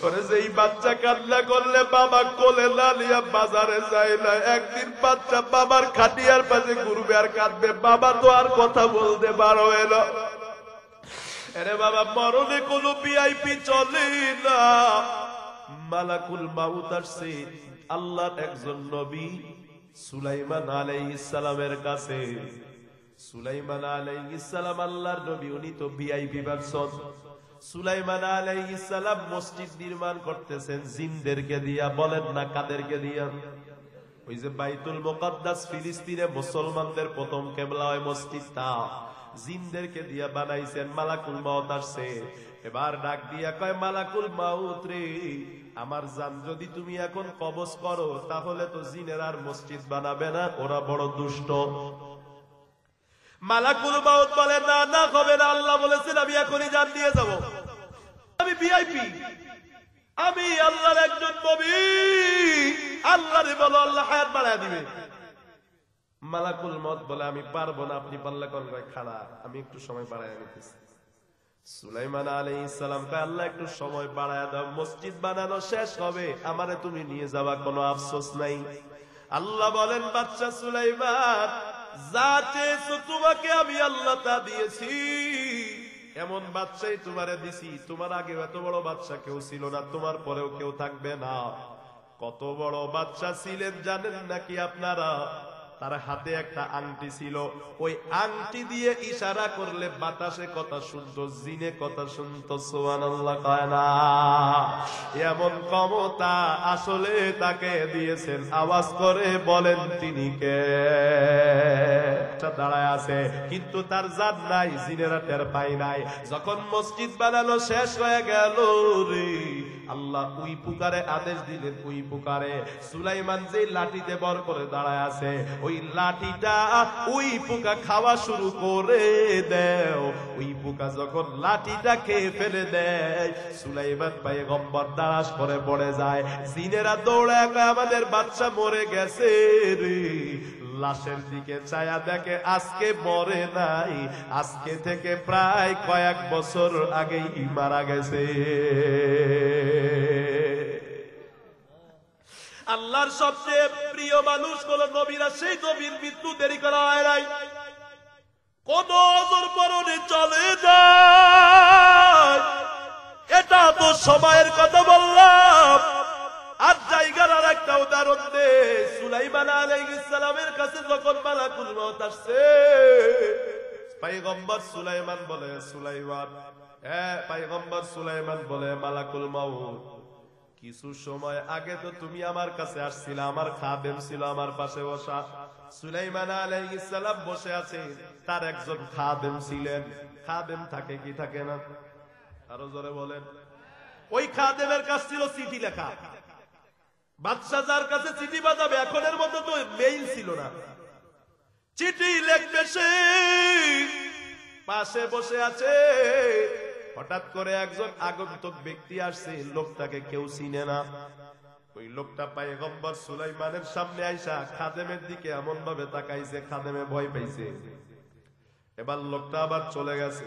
ওরে যেই বাচ্চা কান্না করলে বাবা কোলে না নিয়ে বাজারে যায় না, একদিন বাচ্চা বাবার খাটিয়ার পাশে ঘুরবে আর কাঁদবে, বাবা তো আর কথা বলতে পারবে না। আরে বাবা, মরণে কোনো ভিআইপি চলে না। মালাকুল মউত আসছে আল্লাহর একজন নবী সুলাইমান আলাইহিস সালামের কাছে। সুলাইমান আলাইহিস সালাম আল্লাহর নবী, উনি তো ভিআইপি পারসন। সুলাইমান আলাইহিস সালাম মসজিদ নির্মাণ করতেছেন জিনদেরকে দিয়া। বলেন না কাদেরকে দিয়া? ওই যে বাইতুল মুকাদ্দাস ফিলিস্তিনে মুসলমানদের প্রথম কিবলা হয় মসজিদটা, জিনদেরকে দিয়া বানাইছেন। মালাকুল মউত আসছে, এবার ডাক দিয়া কয়, মালাকুল মউত রে, আমার জান যদি তুমি এখন কবজ করো, তাহলে তো জিনের আর মসজিদ বানাবে না, ওরা বড় দুষ্ট। মালাকুল মউত বলে, না না, হবে না। আল্লাহ বলেছেন আমি এখনই জান দিয়ে যাব। আমি ভিআইপি, আমি আল্লাহর একজন নবী। আল্লাহরে বলো, আল্লাহ হায়াত বাড়ায় দিবে। মালাকুল মউত বলে, আমি পারবো না। আপনি পারলে কোন খাড়া, আমি একটু সময় বাড়ায় নিতেছি। সুলাইমান আলাইহিস সালাম কয়, আল্লাহ একটু সময় বাড়ায় দাও, মসজিদ বানানো শেষ হবে, আমারে তুমি নিয়ে যাবা, কোনো আফসোস নাই। আল্লাহ বলেন, বাচ্চা সুলাইমান, যা চেয়েছো তোমাকে আমি আল্লাহ তা দিয়েছি। এমন বাচ্চাই তোমারে দিছি, তোমার আগে এত বড় বাচ্চা কেউ ছিল না, তোমার পরেও কেউ থাকবে না। কত বড় বাচ্চা ছিলেন জানেন নাকি আপনারা? তার হাতে একটা আংটি ছিল, ওই আংটি দিয়ে ইশারা করলে বাতাসে কথা শুনতো, জিনে কথা শুনতো। সুবহানাল্লাহ কয় না? এমন ক্ষমতা আসলে তাকে দিয়েছেন। আওয়াজ করে বলেন তিনি কে? দাঁড়ায় আছে কিন্তু তার জান নাই, জিনেরা টের পায় নাই। যখন মসজিদ বানানো শেষ হয়ে গেল রে, আল্লাহ উই পুকারে আদেশ দিলেন, উই পুকারে সুলাইমান যে লাঠিতে বর করে দাঁড়ায় আছে, ওই লাঠিটা উই পোকা খাওয়া শুরু করে দেও। উই পোকা যখন লাঠিটা খেয়ে ফেলে দেয়, সুলাইমান পয়গম্বর দাঁড়াস করে পড়ে যায়। জিনেরা দৌড়ায় আমাদের বাচ্চা মরে গেছে রে। লাশের দিকে ছায়া দেখে আজকে মরে নাই, আজকে থেকে প্রায় কয়েক বছর আগেই মারা গেছে। আল্লাহর সবচেয়ে প্রিয় মানুষ হলো নবীরা, সেই নবীর মৃত্যু দেরি করা হয় নাই। কোন ওজর পরনে চলে যায়, এটা তো সময়ের কথা বললাম। আর জায়গার আর একটা উদাহরণ দে। সুলাইমান আলাইহিস সালামের কাছে যখন মালাকুল মউত আসছে, পয়গম্বর সুলাইমান বলে, সুলাইমান, পয়গম্বর সুলাইমান বলে, মালাকুল মউত কিছু সময় আগে তো তুমি আমার কাছে আসছিলে, আমার খাদেম ছিল আমার পাশে বসা। সুলাইমান আলাইহিস সালাম বসে আছে, তার একজন খাদেম ছিলেন। খাদেম থাকে কি থাকে না? আরো জোরে বলেন। ওই খাদেমের কাছ ছিল চিঠি লেখা। বাদশা যার কাছে চিঠি বাজাবে, এখনের মতো তো মেইল ছিল না, চিঠি লিখবে সে পাশে বসে আছে। হঠাৎ করে একজন আগন্তুক ব্যক্তি আসছে, লোকটাকে কেউ চিনে না। ওই লোকটা পয়গম্বর সুলাইমানের সামনে আইসা খাদেমের দিকে এমন ভাবে তাকাইছে, খাদেমে ভয় পাইছে। এবার লোকটা আবার চলে গেছে।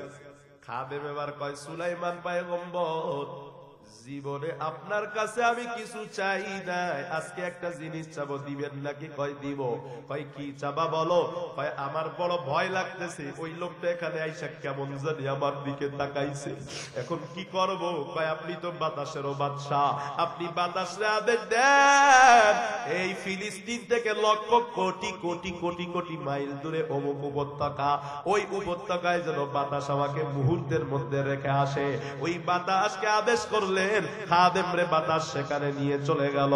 খাদেম এবার কয়, সুলাইমান পয়গম্বর, জীবনে আপনার কাছে আমি কিছু চাই নাই, আজকে একটা জিনিস চাবো, দিবেন নাকি? কয় দিব। কয় কি চাবা বলো? কয় আমার বড় ভয় লাগতেছে, ওই লোকটা এখানে আইসা কেমন জানি আমার দিকে তাকাইছে, এখন কি করব? কয় আপনি তো বাতাসেরও বাদশা, আপনি বাতাসে আদেশ দেন, এই ফিলিস্তিন থেকে লক্ষ কোটি কোটি কোটি কোটি মাইল দূরে অমুক উপত্যকা, ওই উপত্যকায় যেন বাতাস আমাকে মুহূর্তের মধ্যে রেখে আসে। ওই বাতাসকে আদেশ করলে খাদেম রে বাতাস সেখানে নিয়ে চলে গেল।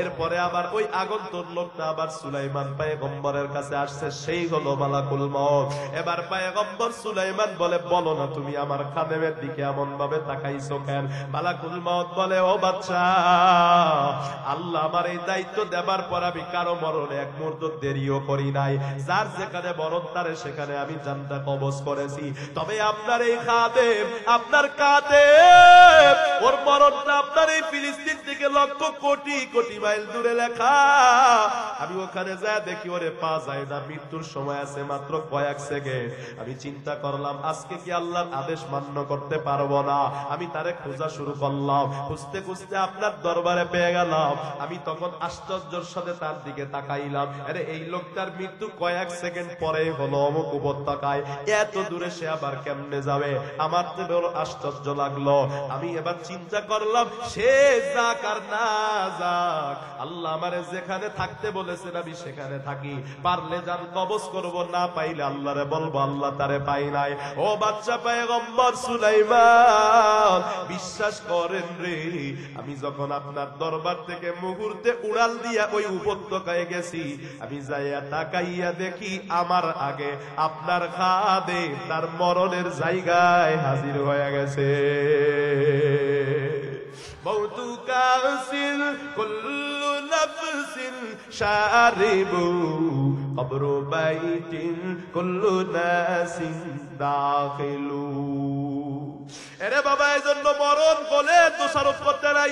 এরপরে আবার ওই আগন্তুক লোকটা আবার সুলাইমান পয়গম্বরের কাছে আসছে, সেই হলো মালাকুল মউত। এবার পয়গম্বর সুলাইমান বলে, বলো না তুমি আমার খাদেমের দিকে এমন ভাবে তাকাইছো কেন? মালাকুল মউত বলে, ও বাচ্চা, আল্লাহ আমার এই দায়িত্ব দেবার পর আমি কারো মরণে এক মুহূর্ত দেরিও করি নাই। যার যেখানে মরণ তারে সেখানে আমি জানটা কবজ করেছি। তবে আপনার এই খাদেম, আপনার কাদেম, ওর মরণটা আপনার এই ফিলিস্তিন থেকে লক্ষ কোটি কোটি মাইল দূরে লেখা। আমি ওখানে যায় দেখি ওরে পা যায় না, মৃত্যুর সময় আছে মাত্র কয়েক সেকেন্ড। আমি চিন্তা করলাম আজকে কি আল্লাহর আদেশ মান্য করতে পারবো না। আমি তারে খোঁজা শুরু করলাম, খুঁজতে খুঁজতে আপনার দরবারে পেয়ে গেলাম। আমি তখন আশ্চর্যের সাথে তার দিকে তাকাইলাম, আরে এই লোকটার মৃত্যু কয়েক সেকেন্ড পরে হলো অমুক উপত্যকায়, এত দূরে সে আবার কেমনে যাবে? আমার তো বড় আশ্চর্য লাগলো। আমি এবার চিন্তা করলাম, সে যাক আর না যাক, আল্লাহ আমারে যেখানে থাকতে বলেছেন আমি সেখানে থাকি, পারলে জান কবজ করব, না পাইলে আল্লাহরে বলবো আল্লাহ তারে পাই নাই। ও বাচ্চা পয়গম্বর সুলাইমান, বিশ্বাস করেন রে, আমি যখন আপনার দরবার থেকে মুহূর্তে উড়াল দিয়া ওই উপত্যকায় গেছি, আমি যাইয়া তাকাইয়া দেখি আমার আগে আপনার খাদেম তার মরণের জায়গায় হাজির হয়ে গেছে। মওতু কাসিল কুল্লু নাফসিন শারিবু কবরু বাইতিন কুল্লু নাসিন দাখিলু। এরে বাবা, এজন্য মরণ বলে দোষারোপ করতে নাই।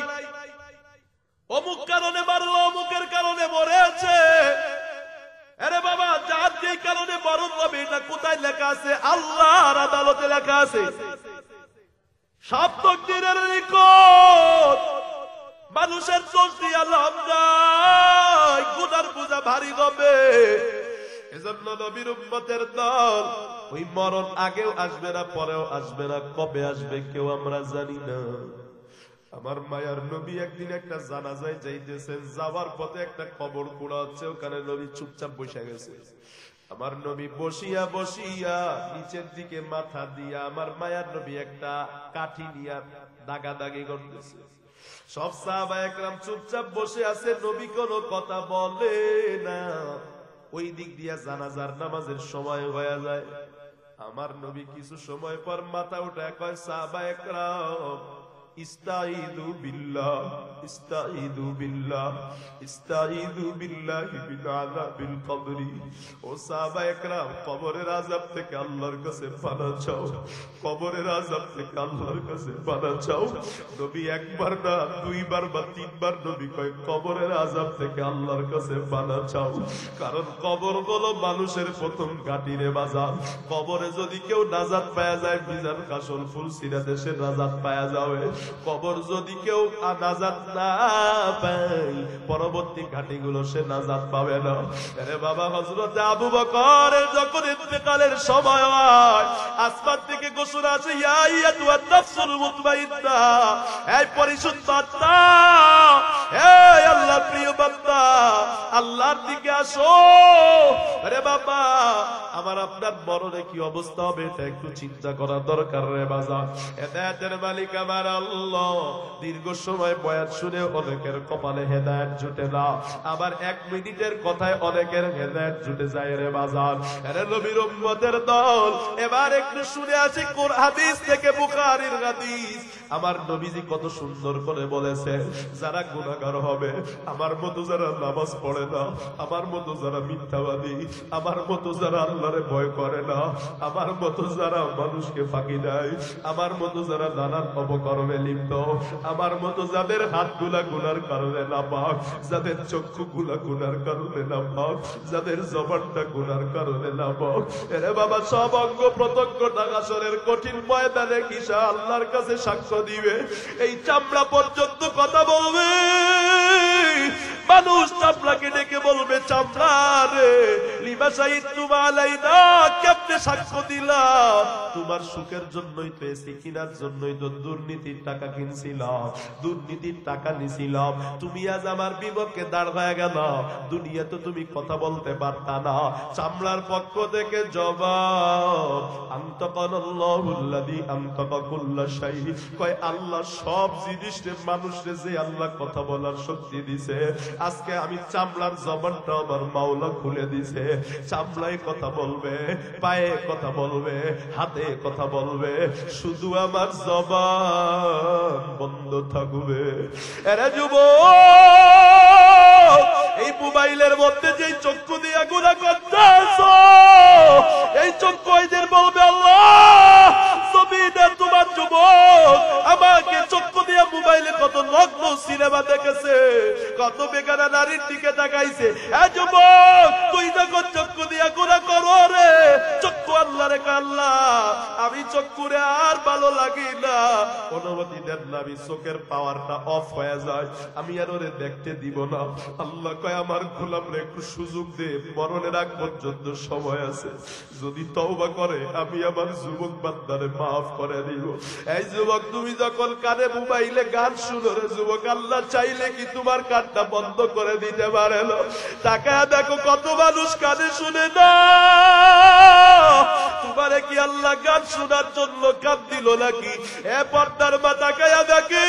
অমুক কারণে মারলো, অমুকের কারণে মরেছে। আরে বাবা, যার যে কারণে মরণ হবে এটা কোথায় লেখা আছে? আল্লাহর আদালতে লেখা আছে। সব তকদীরের রেকর্ড। মানুষের দোষ দিয়ে লাভ নাই, গুনার বোঝা ভারী হবে। এজন্য নবীর উম্মতের দল, ওই মরণ আগেও আসবে না, পরেও আসবে না, কবে আসবে কেউ আমরা জানি না। আমার মায়ার নবী একদিন একটা জানাজায় যাইতেছেন, যাওয়ার পথে একটা কবর খোঁড়া হচ্ছে, ওখানে নবী চুপচাপ বসে গেছে। আমার নবী বসিয়া বসিয়া নিচের দিকে মাথা দিয়া আমার মায়ার নবী একটা কাঠি নিয়া দাগাদাগি করতেছে। সব সাহাবায়ে কেরাম চুপচাপ বসে আছে, নবী কোনো কথা বলে না। ওই দিক দিয়া জানাজার নামাজের সময় হয়ে যায়। আমার নবী কিছু সময় পর মাথা উঠায় কয়, সাহাবায়ে কেরাম ইস্তাঈযু বিল্লাহ, ইস্তাঈযু বিল্লাহ, ইস্তাঈযু বিল্লাহি মিন আযাবিল কবরি। ও সাহাবায়ে কেরাম, কবরের আযাব থেকে আল্লাহর কাছে পানাহ চাও, কবরের আযাব থেকে আল্লাহর কাছে পানাহ চাও। নবী একবার না, দুইবার বা তিনবার নবী কয় কবরের আযাব থেকে আল্লাহর কাছে পানাহ চাও। কারণ কবর হলো মানুষের প্রথম ঘাঁটি রে বাজার। কবরে যদি কেউ নাজাত পাওয়া যায়, মিজান কাশল ফুল সিরাতে সে নাজাত পাওয়া যাবে। কবর যদি কেউ নাজাত না পায়, পরবর্তী ঘাটিগুলো সে নাজাত পাবে না। আরে বাবা, হযরত আবু বকরের যখন ইন্তেকালের সময় হয়, আসমান থেকে ঘোষণা আছে, ইয়া আইয়াতুন নাফসুল মুতমাইন্না, এই পরিশুদ্ধ আত্মা, এই আল্লাহর প্রিয় বান্দা, আল্লাহর দিকে আসো। আরে বাবা, আমার আপনার মরণে কি অবস্থা হবে এটা একটু চিন্তা করা দরকার রে বাজার। হেদায়েতের মালিক আমার আল্লাহ। দীর্ঘ সময় বয়ান শুনে অনেকের কপালে হেদায়েত জুটে না, আবার 1 মিনিটের কথায় অনেকের হেদায়েত জুটে যায় রে বাজার। আরে নবীর উম্মতের দল, এবার একটু শুনে আসি কোরআন হাদিস থেকে, বুখারীর হাদিস। আমার নবীজি কত সুন্দর করে বলেছে, যারা গুনাহগার হবে, আমার মতো যারা নামাজ পড়ে না, আমার মতো যারা মিথ্যাবাদী, আমার মতো যারা আল্লাহরে ভয় করে না, আমার মতো যারা মানুষকে ফাঁকি দেয়, আমার মতো যারা নানান অপকর্মে লিপ্ত, আমার মতো যাদের হাতগুলা গুনার কারণে নাপাক, যাদের চক্ষুগুলা গুনার কারণে নাপাক, যাদের জবানটা গুনার কারণে নাপাক, এরে বাবা, সব অঙ্গ প্রত্যঙ্গটা হাসরের কঠিন ময়দানে কিসা আল্লাহর কাছে সাক্ষ্য দিবে। এই চামড়া পর্যন্ত কথা বলবে। মানুষ চামড়াকে ডেকে বলবে, চামড়া রে, লিমা শাহিদতুম আলাইনা, কেমনে সাক্ষ্য দিলা? তোমার সুখের জন্যই তো, এসি কিনার জন্যই তো দুর্নীতির টাকা কিনছিলাম, দুর্নীতির টাকা নিছিলাম। তুমি আজ আমার বিপক্ষে দাঁড় হয়ে গেল, দুনিয়া তো তুমি কথা বলতে পারতা না। চামড়ার পক্ষ থেকে জবাব, আনতাকানাল্লাহুল্লাযী আনতাকা কুল্লা শাই, কয় আল্লাহ সব জিনিসে মানুষে যে আল্লাহ কথা বলার শক্তি দিছে, আজকে আমি চামড়ার জবানটা আমার মাওলা খুলে দিছে। চামড়ায় কথা বলবে, পায়ে কথা বলবে, হাতে কথা বলবে, শুধু আমার জবান বন্ধ থাকবে। এরে যুবক, এই মোবাইলের মধ্যে যে চক্ষু দিয়া গুনাহ করতেছো, এই চক্ষু এদের বলবে, আল্লাহ জমিনে তোমার যুবক আমাকে চক্ষু দিয়া মোবাইলে কত নগ্ন সিনেমা দেখেছে, কত বেগানা নারীর দিকে তাকাইছে। এই যুবক, তুই যখন চক্ষু দিয়া গুনাহ করো রে, চক্ষু আল্লাহ রে, আল্লাহ আমি চক্ষুরে আর ভালো লাগি না, অনুমতি দেন না, আমি চোখের পাওয়ারটা অফ হয়ে যায়, আমি আর ওরে দেখতে দিব না। আল্লাহ কয়, আমার গোলাম রে একটু সুযোগ দে, মরণের আগ পর্যন্ত সময় আছে, যদি তওবা করে আমি আমার যুবক বান্দারে মাফ করে দিব। এই যুবক, তুমি যখন কানে মোবাইলে গান শুনো রে যুবক, আল্লাহ চাইলে কি তোমার কানটা বন্ধ করে দিতে পারে না? তাকায় দেখো কত মানুষ কানে শুনে না, তোমারে কি আল্লাহ গান শোনার জন্য কান দিল নাকি? এ পর্দার মা তাকায়া দেখি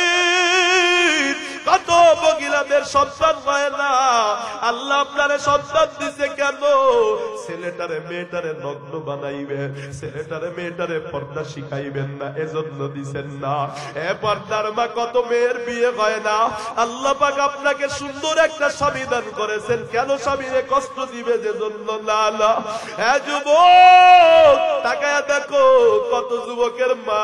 কত মহিলাদের সন্তান হয় না। আল্লাহ আপনারে সন্তান দিছে কেন? ছেলেটারে মেয়েটারে নগ্ন বানাইবে, ছেলেটারে মেয়েটারে পর্দা শিখাইবেন না, এজন্য দিছেন না। এ পর্দার মা, কত মেয়ের বিয়ে হয় না, আল্লাহ পাক আপনাকে সুন্দর একটা স্বামী দান করেছেন, কেন স্বামীরে কষ্ট দিবে যে জন্য না না। এ যুবক, তাকায়া দেখো কত যুবকের মা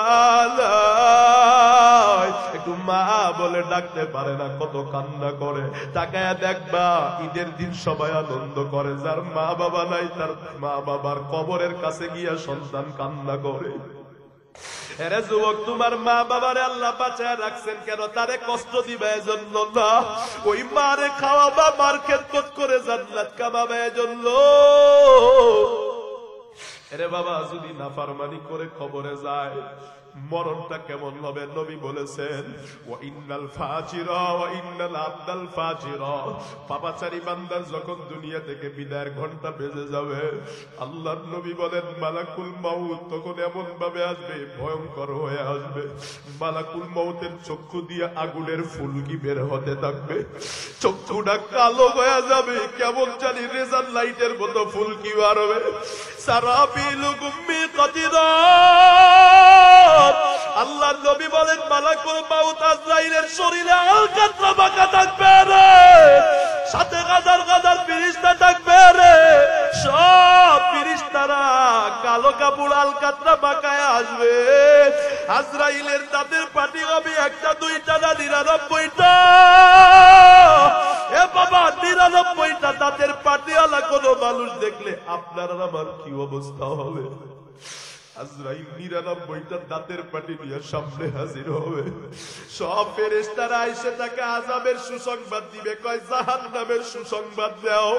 একটু মা বলে ডাকতে পারে না, কত কান্না করে। তাকায়া দেখবা ঈদের দিন সবাই আনন্দ করে, যার মা বাবা নাই তার মা বাবার কবরের কাছে গিয়া সন্তান কান্না করে। এরে যুবক, তোমার মা বাবারে আল্লাহ বাঁচায় রাখছেন কেন? তারে কষ্ট দিবে এজন্য না, ওই মারে খাওয়াবা, মার খেদমত করে জান্নাত কামাবে এজন্য। এরে বাবা, যদি নাফরমানি করে কবরে যায় মরণটা কেমন হবে? নবী বলেছেন, ওয়া ইন্নাল ফাজিরা ওয়া ইন্নাল আবদাল ফাজিরা, পাপাচারী বান্দার যখন দুনিয়া থেকে বিদায়ের ঘন্টা বেজে যাবে, আল্লাহর নবী বলেন মালাকুল মাউত তখন এমন ভাবে আসবে, ভয়ঙ্কর হয়ে আসবে। মালাকুল মাউতের চক্ষু দিয়ে আগুনের ফুলকি বের হতে থাকবে, চক্ষুটা কালো হয়ে যাবে, কেমন জানি রেজার লাইটের মতো ফুলকি বার হবে। সারাবিলু গুম্মি কাদিরা, আল্লাহর নবী বলেন মালাকুল মাউত আজরাইলের শরীরে আলকাতরা বাঁকা থাকবে রে, সাথে গাদার গাদার ফেরেশতা থাকবে রে, সব ফেরেশতারা কালো কাপড় আলকাতরা বাঁকায় আসবে। আজরাইলের দাঁতের পাটি হবে একটা দুইটা না 99টা। এ বাবা, 99টা দাঁতের পাটিওয়ালা কোন মানুষ দেখলে আপনার আমার কি অবস্থা হবে? আজরাইল 99টা দাঁতের পাটি নিয়ে সামনে হাজির হবে। সব ফেরেশতারা এসে তাকে আযাবের সুসংবাদ দিবে, কয় জাহান্নামের সুসংবাদ দাও।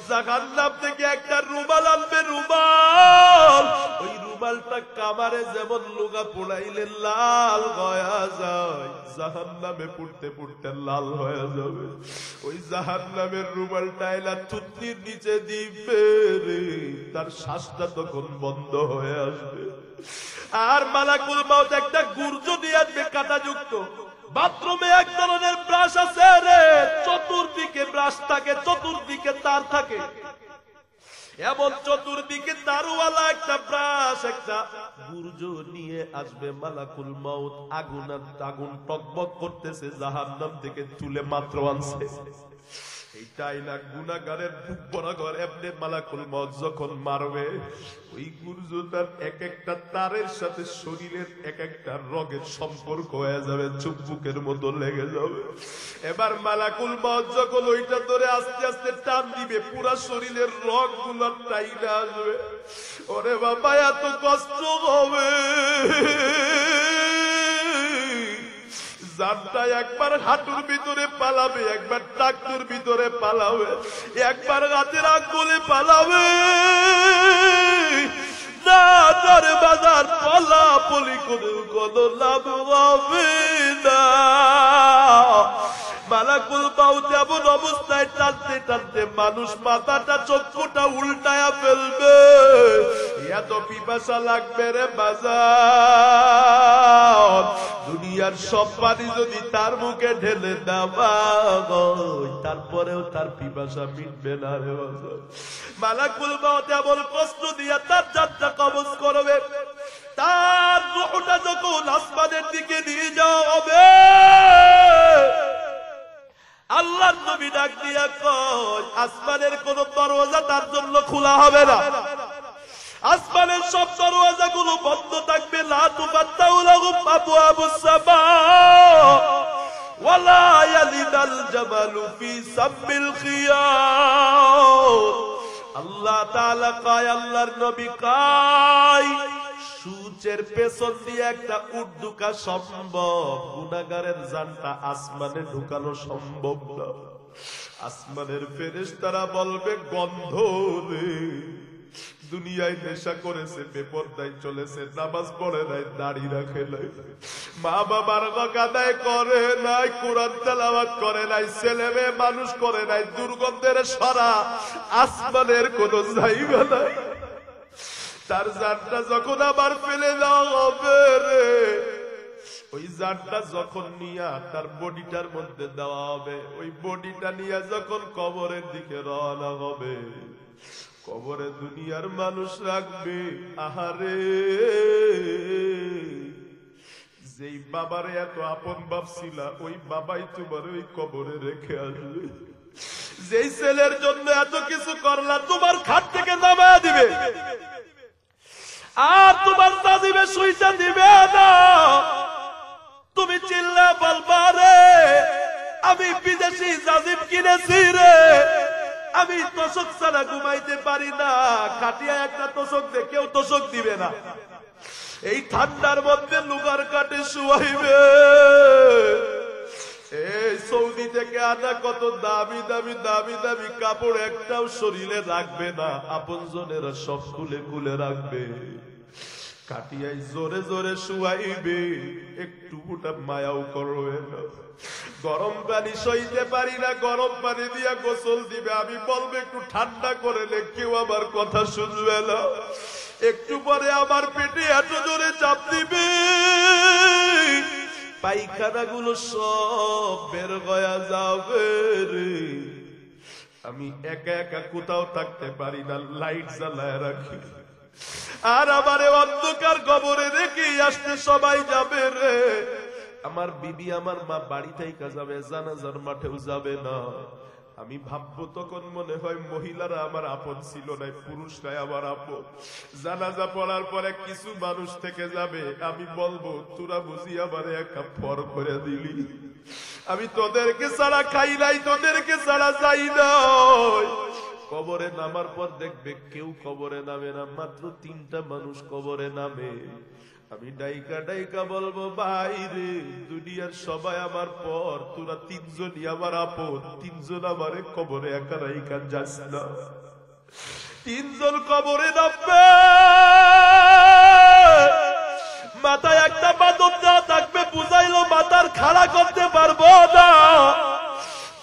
জাহান্নাম থেকে একটা রুমাল আনবে, রুমাল, ওই রুমালটা কামারে যেমন লুগা পোড়াইলে লাল হয়ে যায়, জাহান্নামে পুড়তে পুড়তে লাল হয়ে যাবে। ওই জাহান্নামের রুমালটা এলা থুতনির নিচে দিবে রে, তার শ্বাসটা তখন বন্ধ হয়ে আসবে। আর মালাকুল মাউত একটা গুর্জ নিয়ে আসবে কাঁটাযুক্ত। বাথরুমে এক ধরনের ব্রাশ আছে রে, চতুর্দিকে ব্রাশ থাকে, চতুর্দিকে তার থাকে, এমন চতুর্দিকে তারওয়ালা একটা ব্রাশ, একটা গুর্জ নিয়ে আসবে মালাকুল মাউত। আগুন টকবক করতেছে, জাহান্নাম থেকে তুলে মাত্র আনছে। এইটাই না গুনাহগারের বুক বরাবর এমনি মালাকুল মাউত যখন মারবে, ওই গুর্জটার এক একটা তারের সাথে শরীরের এক একটা রগের সম্পর্ক হয়ে যাবে, চুম্বুকের মতো লেগে যাবে। এবার মালাকুল মাউত যখন ওইটা ধরে আস্তে আস্তে টান দিবে, পুরা শরীরের রগ গুলো টাইনা আসবে। ওরে বাবা, এত কষ্ট হবে। জানটা একবার হাঁটুর ভিতরে পালাবে, একবার টাকটুর ভিতরে পালাবে, একবার হাতের আঙ্গুলে পালাবে, না তার বাজার পালা পলি করে কোনো লাভ হবে না। মালাকুল মাউত এমন অবস্থায় টানতে টানতে মানুষ মাথাটা চক্ষুটা উল্টায়া ফেলবে। এত পিপাসা লাগবে রে বাজার, দুনিয়ার সব পানি যদি তার মুখে ঢেলে দেওয়া হয়, তারপরেও তার পিপাসা মিটবে না রে বাজার। মালাকুল মাউত এমন কষ্ট দিয়া তার যাত্রা কবজ করবে। তার রূহটা যখন আসমানের দিকে নিয়ে যাওয়া হবে, আল্লাহর নবী ডাক দিয়া কয় আসমানের কোন দরওয়াজা তার জন্য খোলা হবে না, আসমানের সব দরওয়াজাগুলো বন্ধ থাকবে। লা তুফাত্তাহু লাহুম আবওয়াবুস সামা ওয়ালা ইয়ালিদাল জামালু ফি সাব্বিল খিয়াত। আল্লাহ তাআলা কয়, আল্লাহর নবী কয়, সূর্যের পেছন দিয়ে একটা উট ঢুকা সম্ভব, গুনাহগারের জানটা আসমানে ঢুকানো সম্ভব না। আসমানের ফেরেশতারা বলবে গন্ধ রে, দুনিয়ায় নেশা করেছে, বেপরদায় চলেছে, নামাজ পড়ে নাই, দাড়ি রাখে নাই, মা বাবার হক আদায় করে নাই, কোরআন তেলাওয়াত করে নাই, ছেলে মেয়ে মানুষ করে নাই, দুর্গন্ধের সরা আসমানের কোন জায়গা নাই। তার জানটা যখন আবার ফেলে দেওয়া হবে রে, ওই জানটা যখন নিয়া তার বডিটার মধ্যে দেওয়া হবে, ওই বডিটা নিয়ে যখন কবরের দিকে রওনা হবে, কবরে দুনিয়ার মানুষ রাখবে, আহারে যেই বাবারে এত আপন ভাবছিলা, ওই বাবাই তোমার ওই কবরে রেখে আসবে। যেই ছেলের জন্য এত কিছু করলা, তোমার খাট থেকে নামায়া দিবে, আর তোমার তাজিবে সুইটা দিবে না। তুমি চিল্লা বলবা রে, আমি বিদেশি জাজিব কিনেছি রে, আমি তোষক ছাড়া ঘুমাইতে পারি না, খাটিয়া একটা তোষক দে, কেউ তোষক দিবে না। এই ঠান্ডার মধ্যে লুগার কাটে শুয়াইবে, এই সৌদি থেকে আনা কত দামি দামি দামি দামি কাপড় একটাও শরীরে রাখবে না, আপনজনেরা সব খুলে খুলে রাখবে। কাটিয়াই জোরে জোরে শুয়াইবে, একটু ওটা মায়াও করবে না। গরম পানি সইতে পারি না, গরম পানি দিয়া গোসল দিবে, আমি বলবো একটু ঠান্ডা করে নে, কেউ আমার কথা শুনবে না। একটু পরে আমার পেটে এত জোরে চাপ দিবে, পায়খানা গুলো সব বের হয়ে যাবে রে। আমি একা একা কোথাও থাকতে পারি না, লাইট জ্বালায় রাখি। আর আমারে অন্ধকার কবরে রেখে আসতে সবাই যাবে রে। আমার বিবি আমার মা বাড়ি থেকে যাবে, জানাজার মাঠেও যাবে না। আমি ভাববো তখন মনে হয় মহিলারা আমার আপন ছিল না, পুরুষরাই আমার আপন। জানাজা পড়ার পরে কিছু মানুষ থেকে যাবে, আমি বলবো তোরা বুঝি আমারে একা ফর করে দিলি। আমি তোদেরকে ছাড়া খাই নাই, তোদেরকে ছাড়া যাই নাই। কবরে নামার পর দেখবে কেউ কবরে নামে না, মাত্র 3টা মানুষ কবরে নামে। আমি ডাইকা ডাইকা বলবো বাইরে, দুনিয়ার সবাই আমার পর, তোরা 3জনই আমার আপন, 3জন আমারে কবরে একা রাইকা যাস না। 3জন কবরে নামবে, মাথায় একটা বাদন দেওয়া থাকবে, বুঝাইলো মাথার খাড়া করতে পারবো না।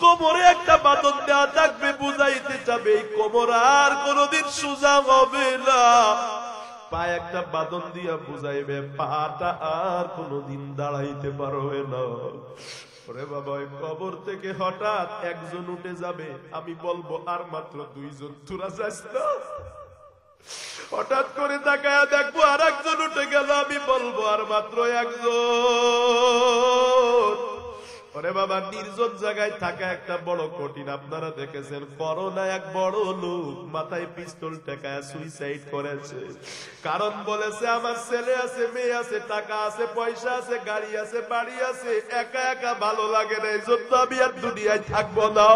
কোমরে একটা বাদন দেওয়া থাকবে, বুঝাইতে যাবে এই কোমর আর কোনদিন সোজা হবে না। পায়ে একটা বাদন দিয়া বুঝাইবে পাটা আর কোনদিন দাঁড়াইতে পারবে না। ওরে বাবা, ওই কবর থেকে হঠাৎ একজন উঠে যাবে, আমি বলবো আর মাত্র 2জন, তোরা যাস না। হঠাৎ করে তাকায় দেখবো আর একজন উঠে গেল, আমি বলবো আর মাত্র 1জন। ওরে বাবা, নির্জন জায়গায় থাকা একটা বড় কঠিন। আপনারা দেখেছেন করোনা এক বড় লোক মাথায় পিস্তল ঠেকায় সুইসাইড করেছে। কারণ বলেছে আমার ছেলে আছে, মেয়ে আছে, টাকা আছে, পয়সা আছে, গাড়ি আছে, বাড়ি আছে, একা একা ভালো লাগে না, এই জন্য আমি আর দুনিয়ায় থাকবো না।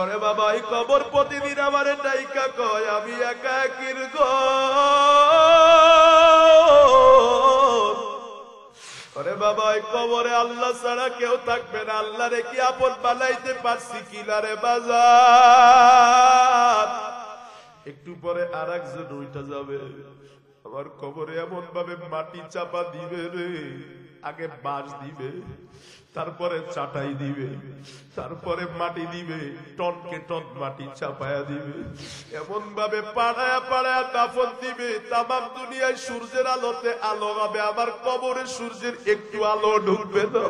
ওরে বাবা, এই কবর প্রতিদিন আমার ডাইকা কয় আমি একা একির গো। ওরে বাবা, এই কবরে আল্লাহ ছাড়া কেউ থাকবে না। আল্লাহ রে কি আপন বানাইতে পারছি কিনা রে বাজার। একটু পরে আর একজন উঠে যাবে, আমার কবরে এমন ভাবে মাটি চাপা দিবে রে। আগে বাঁশ দিবে, তারপরে চাটাই দিবে, তারপরে মাটি দিবে, টনকে টন মাটি চাপায়া দিবে, এমন ভাবে পাড়ায়া পাড়ায়া দাফন দিবে। তামাম দুনিয়ায় সূর্যের আলোতে আলো হবে, আমার কবরে সূর্যের একটু আলো ঢুকবে না।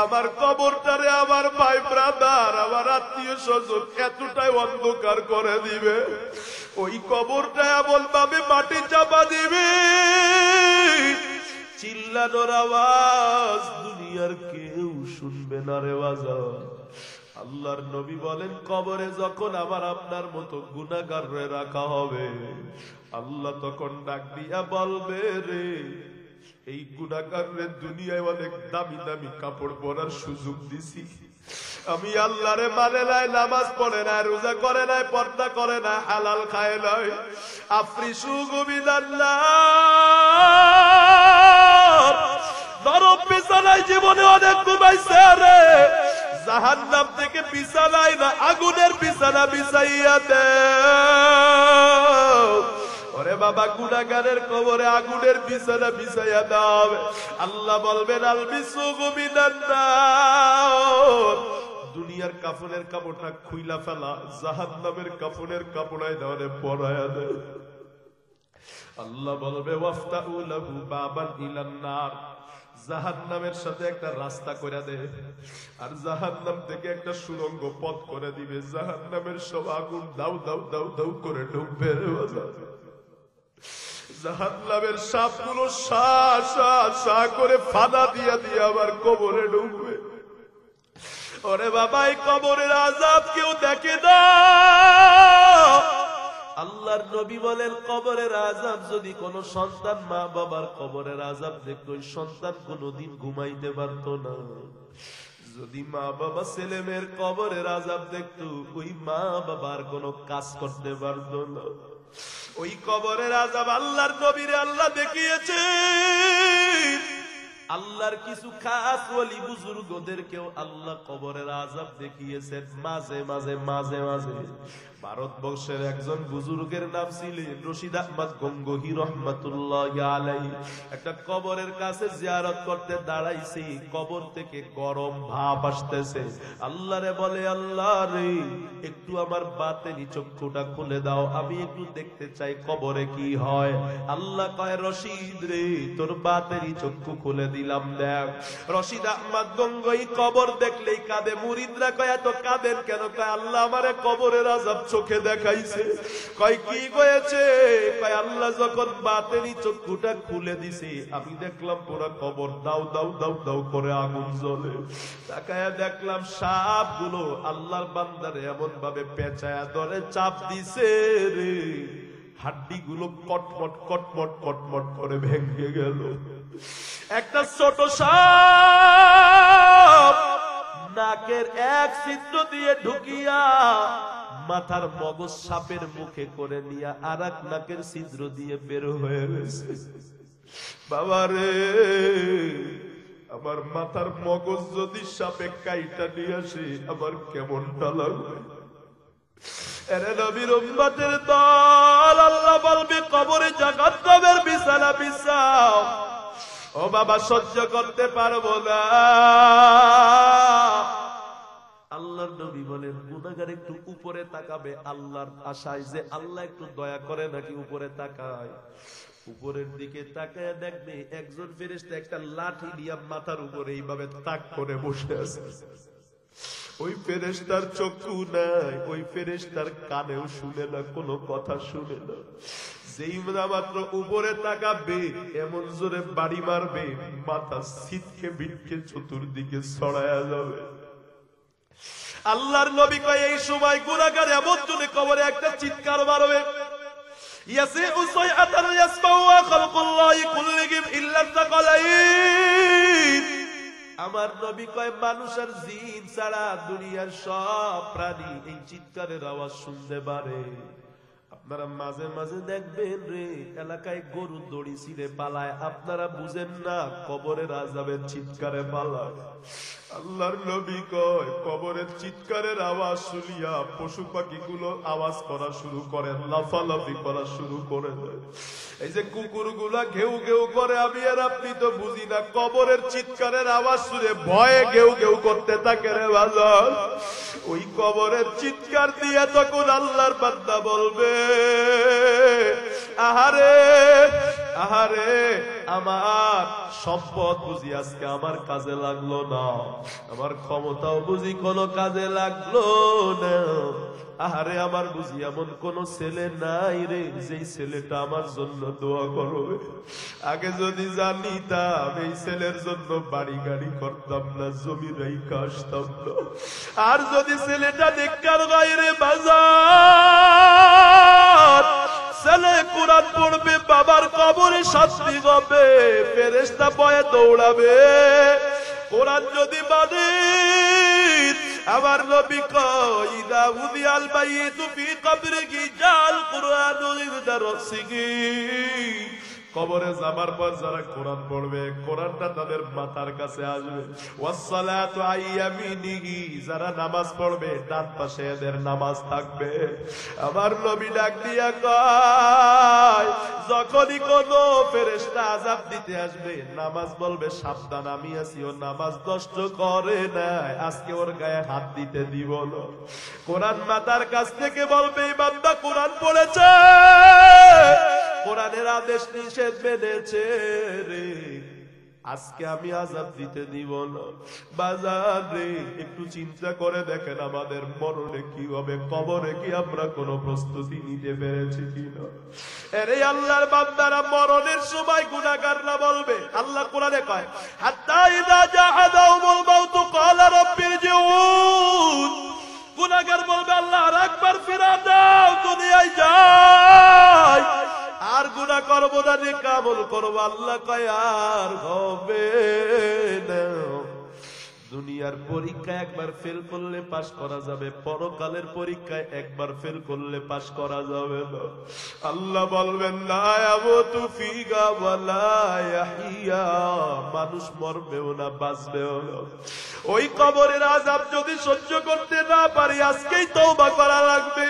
আমার কবরটারে আমার ভাই ব্রাদার, আমার আত্মীয় স্বজন এতটাই অন্ধকার করে দিবে। ওই কবরটা এমন ভাবে মাটি চাপা দিবে, চিল্লানোর আওয়াজ দুনিয়ার কেউ শুনবে না রে বাজার। আল্লাহর নবী বলেন কবরে যখন আবার আপনার মতো গুনাহগারে রাখা হবে, আল্লাহ তখন ডাক দিয়া বলবে রে এই গুনাহগারে দুনিয়ায় অনেক দামি দামি কাপড় পরার সুযোগ দিছি, আমি আল্লাহরে মানে নাই, নামাজ পড়ে নাই, রোজা করে নাই, পর্দা করে নাই, হালাল খায় নাই, আফরিসু গুমিনাল্লাহ, নরম বিছানায় জীবনে অনেক ঘুমাইছে রে, জাহান্নাম থেকে বিছানায় না আগুনের বিছানা বিছাইয়া দে। ওরে বাবা, গুনাহগারের কবরে আগুনের বিছানা বিছাইয়া দাও। আল্লাহ বলবেন আলবিসু গুমিনান্নার, দুনিয়ার কাফনের কাপড়টা খুইলা ফেলা, জাহান্নামের কাফনের কাপড়ায় দেওয়ারে পরায়া দে। আল্লাহ বলবে ওয়াফতাউ লাহু বাবান ইলান নার, জাহান্নামের সাথে একটা রাস্তা করে দে, আর জাহান্নাম থেকে একটা সুড়ঙ্গ পথ করে দিবে। জাহান্নামের সব আগুন দাউ দাউ দাউ দাউ করে ঢুকবে রে বাজার। জাহান্নামের সাপগুলো সা সা সা করে ফানা দিয়া দিয়া আবার কবরে ঢুকবে। ওরে বাবা, এই কবরের আযাব কেউ দেখে না। আল্লাহর নবী বলেন কবরের আযাব যদি কোন সন্তান মা বাবার কবরের আযাব দেখতো, ওই সন্তান কোনদিন ঘুমাইতে পারতো না। যদি মা বাবা ছেলে মেয়ের কবরের আযাব দেখতো, ওই মা বাবার কোনো কাজ করতে পারতো না। ওই কবরের আযাব আল্লাহর নবীরে আল্লাহ দেখিয়েছে। আল্লাহর কিছু খাস ওলি বুজুর্গদেরকেও আল্লাহ কবরের আযাব দেখিয়েছেন মাঝে মাঝে মাঝে মাঝে। ভারতবর্ষের একজন বুজুর্গের নাম ছিলেন রশিদ আহমদ গঙ্গোহী রাহমাতুল্লাহি আলাইহি। একটা কবরের কাছে জিয়ারত করতে দাঁড়াইছি, কবর থেকে গরম ভাপ আসতেছে। আল্লাহরে বলে, আল্লাহ রে, একটু আমার বাতিনি চক্ষুটা খুলে দাও, আমি একটু দেখতে চাই কবরে কি হয়। আল্লাহ কয়, রশিদ রে, তোর বাতিনি চক্ষু খুলে দিলাম, দেখ। রশিদ আহমদ গঙ্গোহী কবর দেখলেই কাঁদে। মুরিদরা কয়, এত কাঁদেন কেন? কয়, আল্লাহ আমারে কবরের আযাব চোখে দেখাইছে। কয়, কি হয়েছে? কয়, আল্লাহ যখন বাতিনি চক্ষুটা খুলে দিছে, আমি দেখলাম পুরো কবর দাও দাও দাও দাও করে আগুন জ্বলে। তাকায়া দেখলাম সাপগুলো আল্লাহর বান্দারে এমন ভাবে পেঁচায়া ধরে চাপ দিছে রে, হাড্ডি গুলো কটমট কটমট কটমট করে ভেঙে গেল। একটা ছোট সাপ নাকের এক ছিদ্র দিয়ে ঢুকিয়া মাথার মগজ সাপের মুখে করে নিয়ে আর এক নাকের ছিদ্র দিয়ে বের হয়ে গেছে। বাবারে, আমার মাথার মগজ যদি সাপে কাইটা নিয়ে আসে আমার কেমনটা লাগবে? এরে নবীর উম্মতের দল, আল্লাহ বলবে কবরে জাহান্নামের বিছানা বিছাও। ও বাবা, সহ্য করতে পারবো না। আল্লাহর নবী বলেন, গুনাহগার একটু উপরে তাকাবে আল্লাহর আশায় যে আল্লাহ একটু দয়া করে নাকি উপরে তাকায়। উপরের দিকে তাকায় দেখবে একজন ফেরেশতা একটা লাঠি নিয়ে মাথার উপরে এইভাবে তাক করে বসে আছে। ওই ফেরেশতার চক্ষু নাই, ওই ফেরেশতার কানেও শুনে না, কোনো কথা শুনে না। যেই মাত্র উপরে তাকাবে এমন জোরে বাড়ি মারবে, মাথা ছিটকে বিটকে চতুর্দিকে ছড়ায়া যাবে। আল্লাহর নবী কয়, এই সময় গুনাহগার এমন জোরে কবরে একটা চিৎকার মারবে, ইয়াসিউ সাইআতান ইয়াসমাউ খালকুল্লাহি কুল্লিহিম ইল্লা তাকালাইন। আমার নবী কয়, মানুষ আর জিন ছাড়া দুনিয়ার সব প্রাণী এই চিৎকারের আওয়াজ শুনতে পারে। আপনারা মাঝে মাঝে দেখবেন রে, এলাকায় গরু দড়ি ছিঁড়ে পালায়, আপনারা বুঝেন না কবরের আযাবের চিৎকারে পালায়। আল্লাহর নবী কয়, কবরের চিৎকারের আওয়াজ শুনিয়া পশু পাখিগুলো আওয়াজ করা শুরু করে, লাফালাফি করা শুরু করে দেয়। এই যে কুকুরগুলা ঘেউ ঘেউ করে, আমি আর আপনি তো বুঝি না, কবরের চিৎকারের আওয়াজ শুনে ভয়ে ঘেউ ঘেউ করতে থাকে রে বাজার। ওই কবরের চিৎকার দিয়ে তখন আল্লাহর বান্দা বলবে, আহারে আহারে, আমার সম্পদ বুঝি আজকে আমার কাজে লাগলো না, আমার ক্ষমতাও বুঝি কোনো কাজে লাগলো না। আহারে, আমার বুঝি এমন কোন ছেলে নাই রে যেই ছেলেটা আমার জন্য দোয়া করবে। আগে যদি জানিতাম এই ছেলের জন্য বাড়ি গাড়ি করতাম না, জমি রাইখা আসতাম না। আর যদি ছেলেটা নেককার বাইরে বাজার, ছেলে কোরআন পড়বে, বাবার কবরে শাস্তি হবে, ফেরেশতা ভয়ে দৌড়াবে। কোরআন যদি মানে, আমার নবী কয়, ইদা উদিয়াল মাইয়িতু ফি কবরিহি জাল কুরআনু ইনদা রাসিহি। কবরে যাবার পর যারা কোরআন পড়বে, কোরআনটা তাদের মাথার কাছে আসবে। ওয়াসসালাতু আইয়ামিনিহি, যারা নামাজ পড়বে ডান পাশে এদের নামাজ থাকবে। আমার নবী ডাক দিয়া কয়, যখনই কোন ফেরেশতা আযাব দিতে আসবে, নামাজ বলবে, সাবধান, আমি আছি, ও নামাজ নষ্ট করে নাই, আজকে ওর গায়ে হাত দিতে দিব না। কোরআন মাতার কাছ থেকে বলবে, এই বান্দা কোরআন পড়েছে, কোরআনের আদেশ নিষেধ মেনেছে রে, আজকে আমি আযাব দিতে দিব না। বাজার রে, একটু চিন্তা করে দেখেন আমাদের মরণে কি হবে, কবরে কি আমরা কোনো প্রস্তুতি নিতে পেরেছি কিনা? আরে আল্লাহর বান্দারা মরণের সময় গুনাহগাররা বলবে, আল্লাহ কোরআনে কয়, হাত্তা ইযা জাহাদাহুমুল মাউতু ক্বালা রাব্বিরজিউন। গুনাহগার বলবে, আল্লাহ আরেকবার ফিরা দাও, দুনিয়ায় যাই, আর গুনাহ করব না, নেক আমল করব। আল্লাহ কয়, আর হবে না। দুনিয়ার পরীক্ষায় একবার ফেল করলে পাশ করা যাবে, পরকালের পরীক্ষায় একবার ফেল করলে পাশ করা যাবে না। আল্লাহ বলবেন লা ইয়ামুতু ফিহা ওয়া লা ইয়াহইয়া, মানুষ মরবেও না বাঁচবেও না। ওই কবরের আযাব যদি সহ্য করতে না পারি আজকেই তওবা করা লাগবে।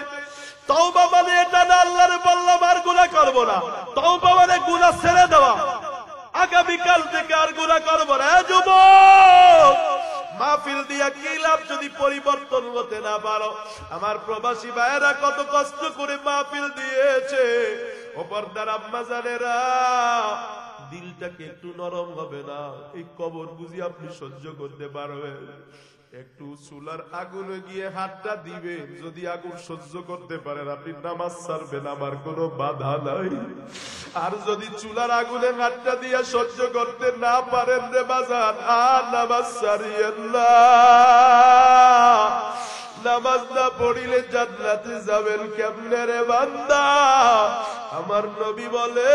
তওবা মানে এটা না আল্লাহর বললাম আর গুনাহ করব না, তওবা মানে গুনাহ ছেড়ে দেওয়া, আগামীকাল থেকে আর গুনাহ করব না। যুবক, মাহফিল দিয়া কি লাভ যদি পরিবর্তন হতে না পারো? আমার প্রবাসী ভাইয়েরা কত কষ্ট করে মাহফিল দিয়েছে, ও পর্দার আম্মা জানেরা, দিলটাকে একটু নরম হবে না? এই কবর বুঝি আপনি সহ্য করতে পারবেন? একটু চুলার আগুনে গিয়ে হাতটা দিবেন, যদি আগুন সহ্য করতে পারেন আপনি নামাজ ছাড়বেন, আমার কোনো বাধা নাই। আর যদি চুলার আগুনে হাতটা দিয়ে সহ্য করতে না পারেন রে বাজান, আর নামাজ ছাড়িয়েন না। নামাজ না পড়িলে জান্নাতে যাবেন কেমনে রে বান্দা? আমার নবী বলে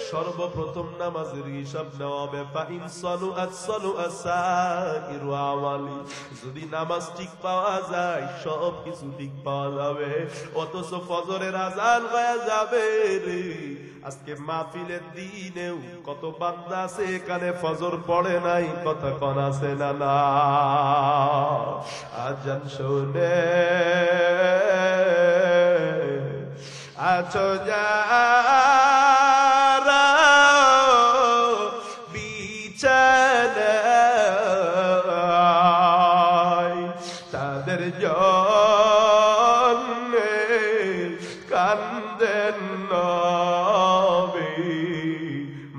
সর্বপ্রথম নামাজের হিসাব নেওয়া হবে। ফাইন সালু আসসালু আসাইরু আমালি, যদি নামাজ ঠিক পাওয়া যায় সব কিছু ঠিক পাওয়া যাবে। অথচ ফজরের আযান হয়ে যাবে রে। আজকে মাহফিলের দিনেও কত বান্দা আছে এখানে ফজর পড়ে নাই, কথা কোন আছে না না? আজান শুনে আছো যারা বিছানায়, তাদের জন্যে কান্দেন নবী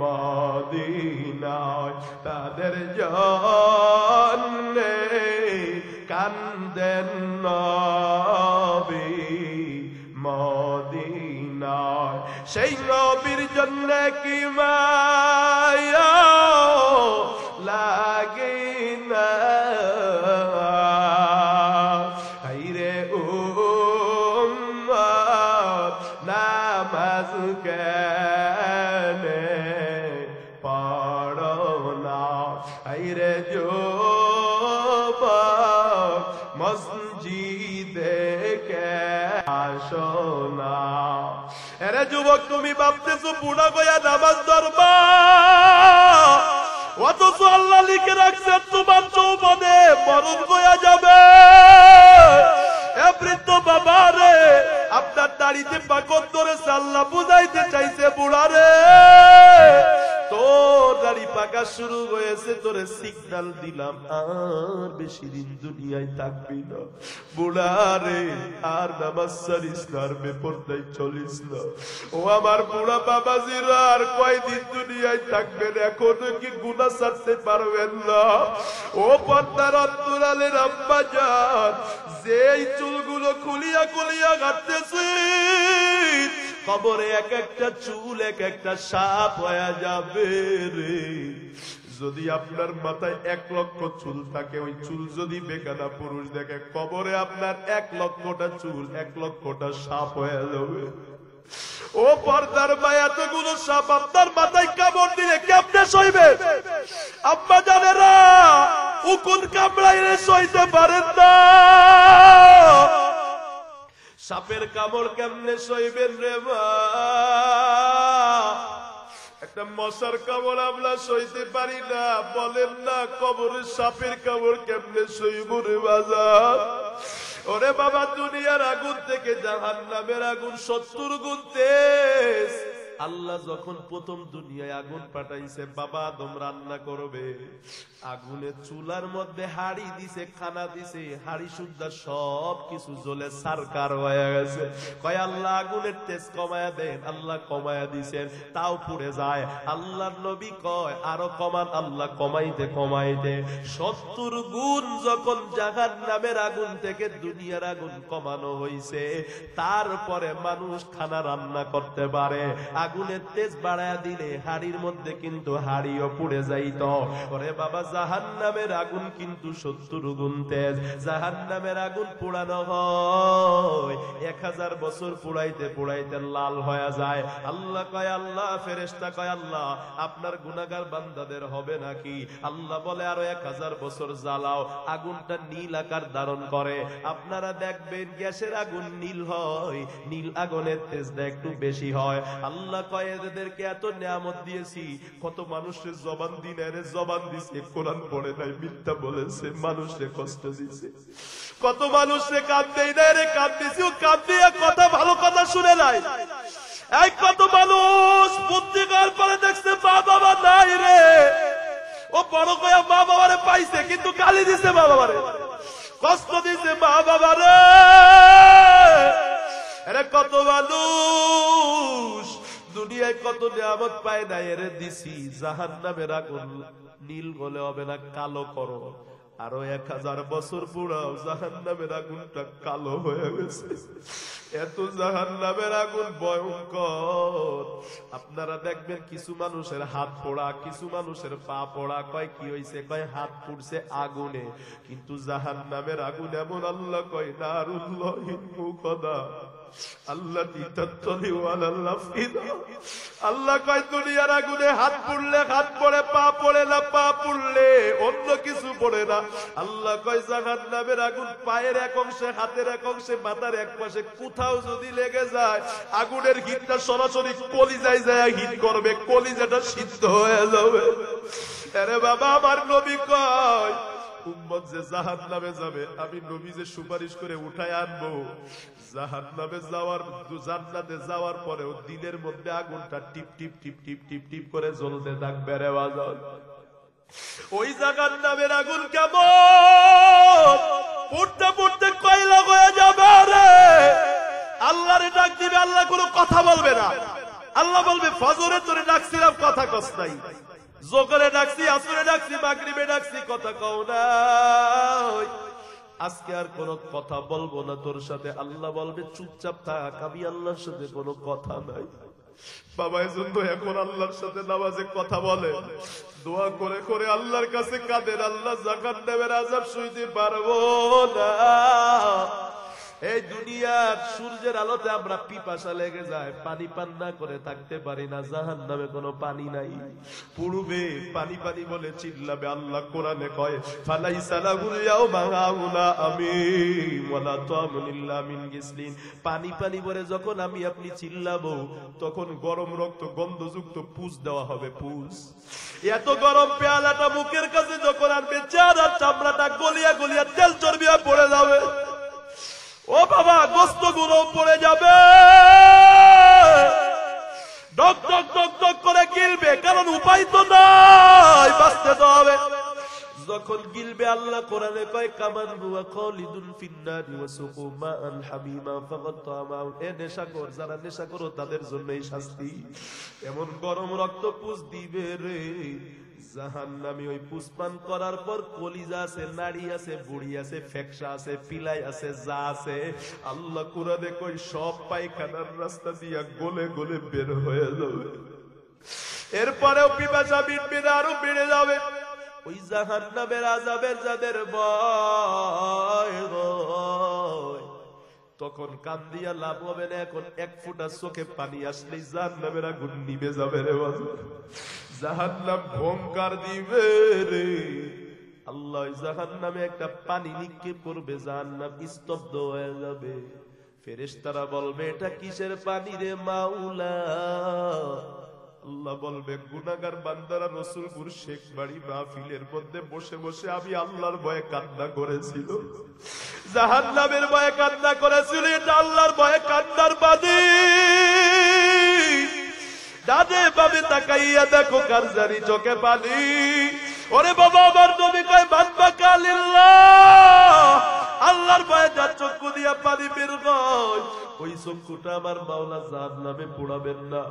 মদিনায়, তাদের জন্যে কান্দেন নবী মদিনায়। সেই নবীর জন্য কি মায়া লাগে না? হায়রে উম্মত নামাজ কেনে পড়ো না? হায়রে যুবক মসজিদে কে আসো না? এরে যুবক, তুমি ভাবতেছো বুড়া গয়া নামাজ ধরবা, অথচ আল্লাহ লিখে রাখছে তোমার যৌবনে মরণ গয়া যাবে। এ বৃদ্ধ বাবা রে, আপনার দাড়িতে পাকড় ধরেছে, আল্লাহ বুঝাইতে চাইছে বুড়া রে, তোর দাড়ি পাকা শুরু হয়েছে, তোরে সিগন্যাল দিলাম আর বেশি দিন দুনিয়ায় থাকবি না। বুড়া রে, আর নামাজ ছাড়িস না, আর বেপরদায় চলিস না। ও আমার বুড়া বাবাজিরা, আর কয়দিন দুনিয়ায় থাকবেন? এখনো কি গুনাহ ছাড়তে পারবেন না? ও পর্দার অন্তরালের আম্মা জান, যেই চুলগুলো খুলিয়া খুলিয়া কাটতেছি, কবরে এক একটা চুল এক একটা সাপ হয়ে যাবে রে। যদি আপনার মাথায় 1 লক্ষ চুল থাকে, ওই চুল যদি বেকানা পুরুষ দেখে, কবরে আপনার 1 লক্ষটা চুল 1 লক্ষটা সাপ হয়ে যাবে। ও পর্দার মা, এতগুলো সাপ আপনার মাথায় কামড় দিলে কেমনে সইবে? আম্মা জানেরা, উকুন কামড়াইলে সইতে পারেন না। সাপের কামড় কেমনে সইবেন রে মা? একটা মশার কামড় আমরা সইতে পারি না, বলেন না কবরের সাপের কামড় কেমনে সইব রে বাজার? ওরে বাবা, দুনিয়ার আগুন থেকে জাহান্নামের আগুন 70 গুণ তেজ। আল্লাহ যখন প্রথম দুনিয়ায় আগুন পাঠাইছে, বাবা আদম রান্না করবে, আগুনের চুলার মধ্যে হাড়ি দিছে, খানা দিছে, হাড়ি সুদ্ধা সব কিছু জ্বলে সারকার হয়ে গেছে। কয় আল্লাহ আগুনের তেজ কমায়া দেন, আল্লাহ কমায়া দিছেন, তাও পুড়ে যায়। আল্লাহর নবী কয় আরো কমান, আল্লাহ কমাইতে কমাইতে 70 গুণ যখন জাহান্নামের আগুন থেকে দুনিয়ার আগুন কমানো হইছে, তারপরে মানুষ খানা রান্না করতে পারে। আগুনের তেজ বাড়ায়া দিলে হাড়ির মধ্যে কিন্তু হাড়িও পুড়ে যাইত। ওরে বাবা জাহান্নামের আগুন কিন্তু 70 গুণ তেজ। জাহান্নামের আগুন পোড়ানো হয় 1000 বছর পোড়াইতে পোড়াইতে লাল হয়ে যায়। আল্লাহ কয়, আল্লাহ ফেরেশতা কয়, আল্লাহ আপনার গুনাহগার বান্দাদের হবে নাকি? আল্লাহ বলে আরো 1000 বছর জ্বালাও, আগুনটা নীল আকার ধারণ করে। আপনারা দেখবেন গ্যাসের আগুন নীল হয়, নীল আগুনের তেজটা একটু বেশি হয়। আল্লাহ কয় এদেরকে এত নিয়ামত দিয়েছি, কত মানুষের জবান দিনে জবান দিছে, কোরআন পড়ে নাই, মিথ্যা বলেছে, মানুষে কষ্ট দিছে। কত মানুষে কাঁদ দেই না রে, কাঁদ দিছি, ও কাঁদ দিয়া কথা ভালো কথা শুনে নাই। এই কত মানুষ পত্রিকার পরে দেখছে মা বাবা নাই রে, ও বড় কয়া মা বাবারে পাইছে কিন্তু গালি দিছে মা বাবারে, কষ্ট দিছে মা বাবারে। এরে কত মানুষ দুনিয়ায় কত নিয়ামত পায় না, এরে দিছি জাহান্নামের আগুন নীল গলে হবে না, কালো করো। আরো 1000 বছর পুরাও জাহান্নামের আগুনটা কালো হয়ে গেছে। এত জাহান্নামের আগুন ভয়ঙ্কর। আপনারা দেখবেন কিছু মানুষের হাত পোড়া, কিছু মানুষের পা পোড়া। কয় কি হইছে? কয় হাত পুড়ছে আগুনে। কিন্তু জাহান্নামের আগুন এমন, আল্লাহ কয় নারুল্লাহি মুকদা আল্লাতী তাত্তালিউ আলাল আফইদা। আল্লাহ কয় দুনিয়ার আগুনে হাত পুড়লে হাত পড়ে, পা পড়ে না, পা পুড়লে অন্য কিছু পড়ে না। আল্লাহ কয় জাহান্নামের আগুন পায়ের এক অংশে, হাতের এক অংশে, মাথার এক পাশে কোথাও যদি লেগে যায়, আগুনের হিটটা সরাসরি কলিজায় যায় হিট করবে, কলিজাটা সিদ্ধ হয়ে যাবে। আরে বাবা, আমার নবী কয় উম্মত যে জাহান্নামে যাবে, আমি নবী যে সুপারিশ করে উঠায় আনবো, জাহান্নামে যাওয়ার, জান্নাতে যাওয়ার পরেও দিলের মধ্যে আগুনটা টিপ টিপ টিপ টিপ টিপ টিপ করে জ্বলতে থাকবে রে বাজার। ওই জাহান্নামের আগুন কেমন? পড়তে পড়তে কয়লা হয়ে যাবে রে। আল্লাহরে ডাক দিবে, আল্লাহ কোনো কথা বলবে না। আল্লাহ বলবে ফজরে তোরে ডাকছিলাম, কথা কস নাই, জোহরে ডাকছি, আসরে ডাকছি, মাগরিবে ডাকছি, কথা কও না, আজকে আর কোনো কথা বলবো না তোর সাথে। আল্লাহ বলবে চুপচাপ থাক, আমি আল্লাহর সাথে কোনো কথা নাই। বাবা এজন্য এখন আল্লাহর সাথে নামাজে কথা বলে, দোয়া করে করে আল্লাহর কাছে কাঁদেন, আল্লাহ জাহান্নামের আযাব সইতে পারবো না। এই দুনিয়ার সূর্যের আলোতে আমরা পিপাসা লেগে যায়, পানি পান না করে থাকতে পারি না। জাহান্নামে কোনো পানি নাই, পুড়বে, পানি পানি বলে চিল্লাবে। আল্লাহ কোরআনে কয় ফালাইসা লাহুল ইয়াউমা হাউলা আমিন ওয়ালা তা'মুন ইল্লা মিন গিসলিন। পানি পানি বলে যখন আমি আপনি চিল্লাবো, তখন গরম রক্ত গন্ধযুক্ত পুষ দেওয়া হবে, পুষ। এত গরম পেয়ালাটা মুখের কাছে যখন আনবে, চেহারার চামড়াটা গলিয়া গলিয়া তেল চর্বিয়া পড়ে যাবে। ও বাবা, গোস্ত গুলো পড়ে যাবে, ডক ডক ডক ডক করে গিলবে, কারণ উপায় তো নাই, বাঁচতে তো হবে। যখন গিলবে, আল্লাহ কোরআনে কয় কামান হুয়া খালিদুন ফিন্নারি ওয়া সুকু মাআন হামিমা ফাগাত্তামা। এ নেশাখোর, যারা নেশাখোর তাদের জন্যই শাস্তি। এমন গরম রক্ত পুষ দিবে রে। জাহান্নামী ওই পুষ্পান করার পর কলিজা আছে, নাড়ি আছে, বুড়ি আছে, ফেকসা আছে, পিলাই আছে, যা আছে, আল্লাহ কুরআনে কই সব পায়খানার রাস্তা দিয়া গলে গলে বের হয়ে যাবে। এরপরেও পিপাসা মিটবে না, আরো বেড়ে যাবে। ওই জাহান্নামের আযাবের যাদের ভয় তখন কান্দিয়া লাভ হবে না। এখন এক ফোঁটা চোখে পানি আসলেই জাহান্নামের আগুন নিভে যাবে রে বাবা। জাহান্নাম ভঙ্কার দিবে রে। আল্লাহ জাহান্নামে একটা পানি নিক্ষেপ করবে, জাহান্নাম স্তব্ধ হয়ে যাবে। ফেরেশতারা বলবে এটা কিসের পানি রে মাওলা? আল্লাহ বলবে গুনাহগার বান্দারা রসুলপুর শেখ বাড়ি মাহফিলের মধ্যে বসে বসে আমি আল্লাহর ভয়ে কান্না করেছিল, জাহান্নামের ভয়ে কান্না করেছিল। এটা আল্লাহর ভয়ে কান্নার পানি। ডানে বামে তাকাইয়া দেখো কার জানি চোখে পানি। ওরে বাবা, আমার নবী কয় মান বাকা লিল্লাহ, আল্লাহর ভয়ে যার চক্ষু দিয়া পানি বের হয় ওই চক্ষুটা আমার মাওলা জাহান্নামে পোড়াবেন না।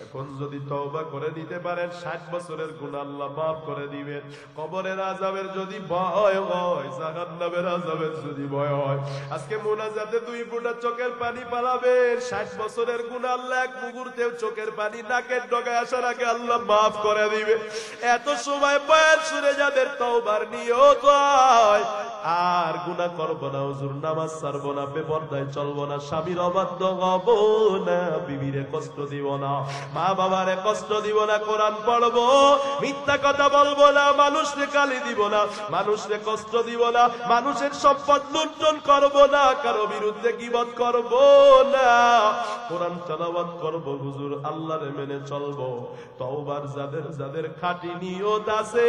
এখন যদি তওবা করে নিতে পারেন 60 বছরের গুনাহ আল্লাহ মাফ করে দিবেন। কবরের আযাবের যদি ভয় হয়, জাহান্নামের আযাবের যদি ভয় হয়, আজকে মুনাজাতে 2 ফোঁটা চোখের পানি পালাবেন। 60 বছরের গুনাহ আল্লাহ এক মুহূর্তেও চোখের পানি নাকের ডগায় আসার আগে আল্লাহ মাফ করে দিবে। এত সময় বয়ান শুনে যাদের তওবার নিয়ত হয়, আর গুনাহ করব না, হুজুর নামাজ ছাড়ব না, বেপরদায় চলব না, স্বামীর অবাধ্য হব না, বিবিরে কষ্ট দিব না, মা বাবারে কষ্ট দিব না, কোরআন পড়ব, মিথ্যা কথা বলবো না, মানুষকে গালি দিব না, মানুষকে কষ্ট দিব না, মানুষের সম্পদ লুণ্ঠন করব না, কারো বিরুদ্ধে গীবত করব না, কোরআন তেলাওয়াত করব, হুজুর আল্লাহরে মেনে চলব। তওবার যাদের যাদের খাঁটি নিয়ত আছে,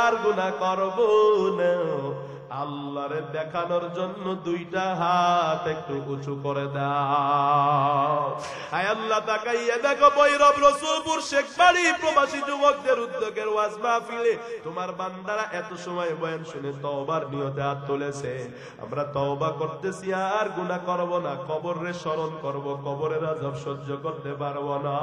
আর গুনাহ করব না, আল্লাহরে দেখানোর জন্য 2টা হাত একটু উঁচু করে দাও। আয় আল্লাহ তাকাইয়া দেখো ভৈরব রসুলপুর শেখবাড়ি প্রবাসী যুবকদের উদ্যোগের ওয়াজ মাহফিলে তোমার বান্দারা এত সময় বয়ান শুনে তওবার নিয়তে হাত তুলেছে। আমরা তওবা করতেছি, আর গুনাহ করব না, কবরে স্মরণ করব, কবরের আযাব সহ্য করতে পারব না।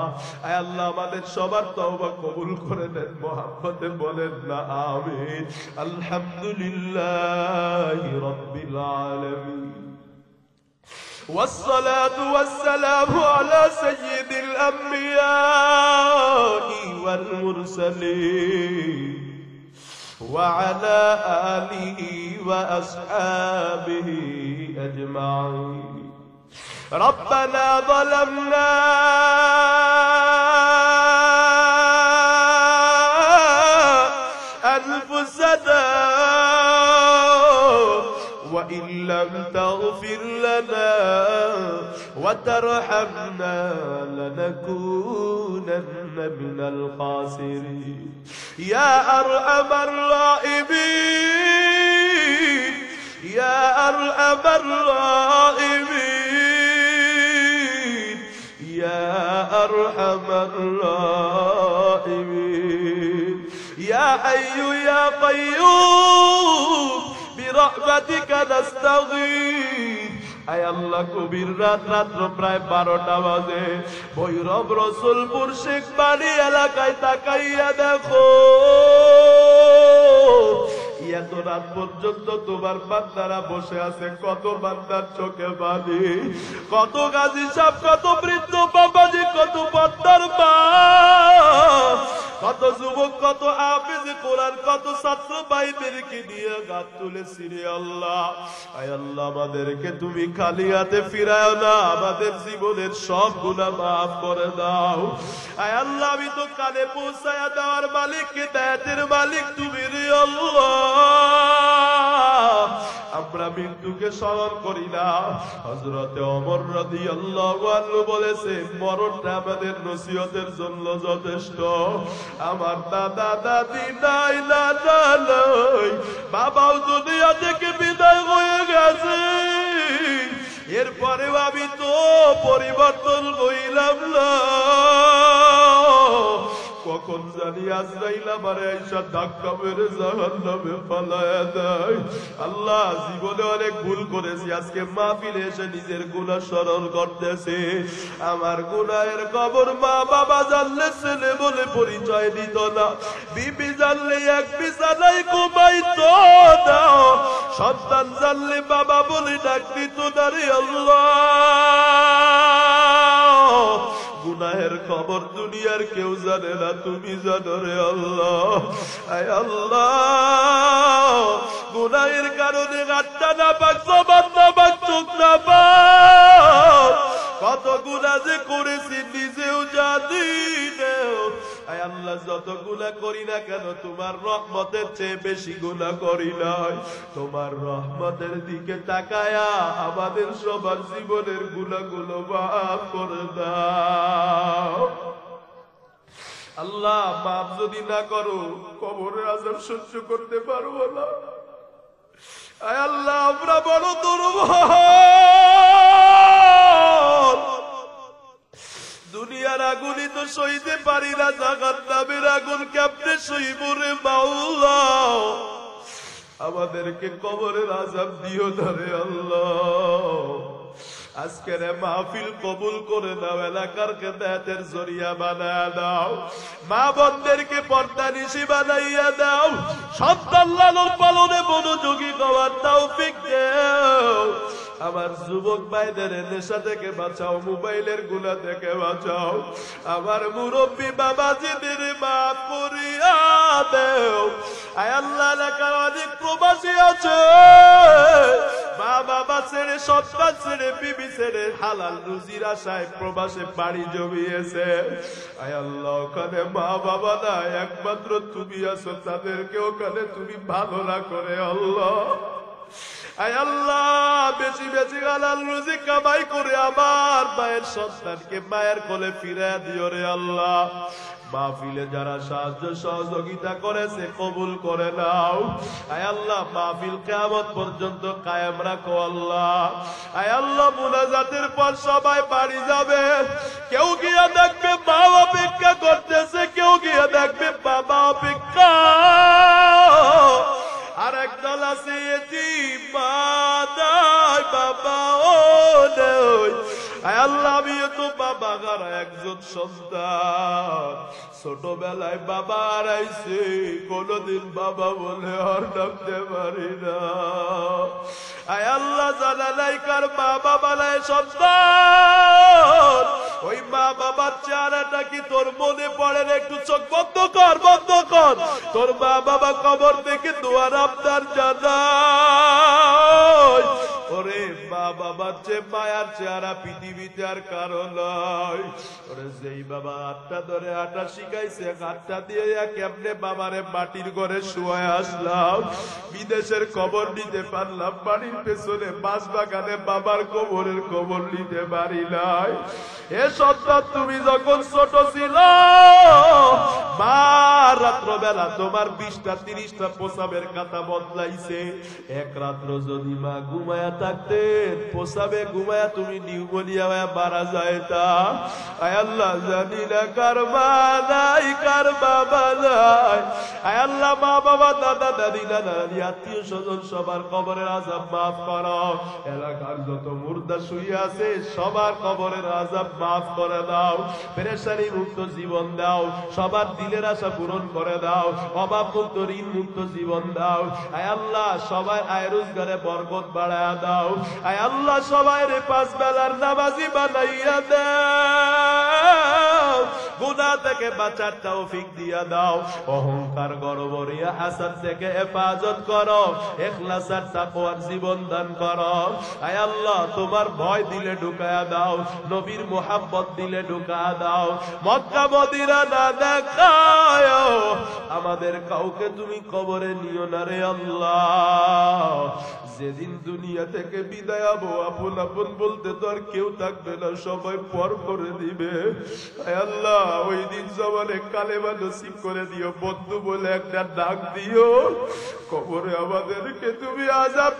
আয় আল্লাহ আমাদের সবার তওবা কবুল করে নেন, মুহাম্মদে বলেন না আমিন। আলহামদুলিল্লাহ رب العالمين والصلاة والسلام على سيد الأنبياء والمرسلين وعلى آله وأصحابه أجمعين. ربنا ظلمنا أنفسنا وإن لم تغفر لنا وترحمنا لنكونن من الخاسرين. يا أرحم الراحمين، يا أرحم الراحمين، يا أرحم الراحمين. يا حي يا قيوم برحمتك نستغيث. আয় আল্লাহ কবির রাত্র প্রায় 12টা বাজে, ভৈরব রসুলপুর শেখবাড়ি এলাকায় তাকাইয়া দেখো এত রাত পর্যন্ত তোমার বান্দারা বসে আছে। কত বান্দার চোখে পানি, কত গাজী সাহেব, কত বৃদ্ধ বাবাজি, কত বান্দার মা, কত যুবক, কত হাফেজ কোরআন, কত ছাত্র ভাইদেরকে নিয়ে গাত তুলেছি রে আল্লাহ। আয় আল্লাহ আমাদেরকে তুমি খালি হাতে ফিরাও না, আমাদের জীবনের সব গুনাহ মাফ করে দাও। আয় আল্লাহ আমি তো কানে পৌঁছায়া দেওয়ার মালিক, হিদায়াতের মালিক তুমি রে আল্লাহ। আমরা মৃত্যুকে স্মরণ করি না। হযরতে ওমর রাদিয়াল্লাহু আনহু বলেছেন মরণটা আমাদের নসিহতের জন্য যথেষ্ট। আমার দাদা দাদি নাই, নানা নাই, বাবাও দুনিয়া থেকে বিদায় হয়ে গেছে, এরপরেও আমি তো পরিবর্তন হইলাম না। কখন জানি আজরাইল আমারে আইসা ধাক্কা মেরে জাহান্নামে ফালায়া দেয়। আল্লাহ জীবনে অনেক ভুল করেছি, আজকে মাহফিলে এসে নিজের গুনাহ স্মরণ করতেছি। আমার গুনাহের খবর মা বাবা জানলে ছেলে বলে পরিচয় দিত না, বিবি জানলে এক বিছানায় ঘুমাইতো না, সন্তান জানলে বাবা বলে ডাক দিত না রে আল্লাহ। গুনাহের খবর দুনিয়ার কেউ জানে না, তুমি জানো রে আল্লাহ। আয় আল্লাহ গুনাহের কারণে গাট্টা না পাক, জবান না পাক, চোখ না পাক, কত গুনাহ যে করেছি নিজেও জানি না। আয় আল্লাহ যত গুনাহ করি না কেন তোমার রহমতের চেয়ে বেশি গুনাহ করি নাই। তোমার রহমতের দিকে তাকায়া আমাদের সবার জীবনের গুনাহগুলো মাফ করে দাও। আল্লাহ মাফ যদি না করো কবরের আযাব সহ্য করতে পারবো না। আয় আল্লাহ আমরা বড় দুর্বল, দুনিয়ার আগুনই তো সইতে পারি না, জাহান্নামের আগুন কেমনে সইব রে মাওলা। আমাদেরকে কবরের আযাব দিও না রে আল্লাহ। আজকের মাহফিল কবুল করে নাও, এলাকার খেদমতের জরিয়া বানায়া দাও, মা বোনদেরকে পর্দা নিশি বানাইয়া দাও, সন্তান লালন পালনে মনোযোগী হওয়ার তৌফিক দাও। আমার যুবক ভাইদের নেশা থেকে বাঁচাও, মোবাইলের গুনাহ থেকে বাঁচাও। আমার মুরব্বী বাবাজিদের মাফ করিয়া দাও। আয় আল্লাহ, এলাকার অনেক প্রবাসী আছে, মা বাবা ছেড়ে, সন্তান ছেড়ে, বিবি ছেড়ে হালাল রুজির আশায় প্রবাসে বাড়ি জমিয়েছে। আয় আল্লাহ, ওখানে মা বাবা নাই, একমাত্র তুমি আছো, তাদেরকে ওখানে তুমি ভালো রাখো রে আল্লাহ। আয় আল্লাহ, বেশি বেশি হালাল রুজি কামাই করে আমার মায়ের সন্তানকে মায়ের কোলে ফিরিয়ে দিও রে আল্লাহ। মাহফিলে যারা সাহায্য সহযোগিতা করেছে কবুল করে নাও। আয় আল্লাহ, মাহফিল কিয়ামত পর্যন্ত কায়েম রাখো আল্লাহ। আয় আল্লাহ, মুনাজাতের পর সবাই বাড়ি যাবে, কেউ গিয়ে দেখবে মা অপেক্ষা করতেছে, কেউ গিয়ে দেখবে বাবা অপেক্ষা, আর একদল আছে মা নাই বাবা ও নাই। আয় আল্লাহ, আমি তো বাবা গারা একজন সন্তান, ছোটবেলায় বাবা হারাইছে, কোনদিন বাবা বলে আর ডাকতে পারি না। আয় আল্লাহ, জানা নাই কার মা বাবা নাই সন্তান, ওই মা বাবার চেহারাটা কি তোর মনে পড়ে না? একটু চোখ বন্ধ কর, বন্ধ কর, তোর মা বাবা কবর থেকে দোয়ার আপনার জানাই। ওরে মা বাবার চেয়ে মায়ার চেহারা পৃথিবীতে আর কারো নয়। ওরে যেই বাবা হাতটা ধরে হাঁটা শিখাইছে, হাতটা দিয়ে কেমনে বাবারে মাটির ঘরে শুয়ে আসলাম, বিদেশের কবর নিতে পারলাম, বাড়ির পেছনে বাঁশ বাগানে বাবার কবরের কবর নিতে পারি নাই। এ সন্তান, তুমি যখন ছোট ছিল, মা রাত্রবেলা তোমার 20টা 30টা প্রসাবের কাতা বদলাইছে। এক রাত্র যদি মা ঘুমায়া থাকতেন, প্রসাবে ঘুমায়া তুমি নিউমোনিয়া হয়ে মারা যাইতা। আয় আল্লাহ, জানি না কার মা নাই, কার বাবা নাই। আয় আল্লাহ, মা বাবা, দাদা দাদি, নানা নানি, আত্মীয় স্বজন সবার কবরের আযাব মাফ করো। এলাকার যত মুর্দা শুয়ে আছে সবার কবরের আযাব মাফ করে দাও। পেরেশানি মুক্ত জীবন দাও, সবার দিলের আশা পূরণ করে দাও, অভাব মুক্ত ঋণ মুক্ত জীবন দাও। আয় আল্লাহ, সবাই আয় রোজগারে বরকত বাড়ায়া দাও। আয় আল্লাহ, সবাই রে 5 বেলার নামাজি বানাইয়া দাও। গুনাহ থেকে বাঁচার তৌফিক দিয়া দাও। অহংকার, গর্ব, রিয়া, হাসাদ থেকে হেফাজত করো। ইখলাস আর তাকওয়ার জীবন দান করো। আয় আল্লাহ, তোমার ভয় দিলে ঢুকায়া দাও, নবীর মুহাব্বত দিলে ঢুকায়া দাও। মক্কা মদিনা না দেখায় আমাদের কাউকে তুমি কবরে নিও না রে আল্লাহ। যেদিন দুনিয়া থেকে বিদায় হবো, আপন আপন বলতে তো আর কেউ থাকবে না, সবাই পর করে দিবে। আয় আল্লাহ, ওই দিন জবানে কালেমা নসিব করে দিও, বন্ধু বলে একটা ডাক দিও। কবরে আমাদেরকে তুমি আযাব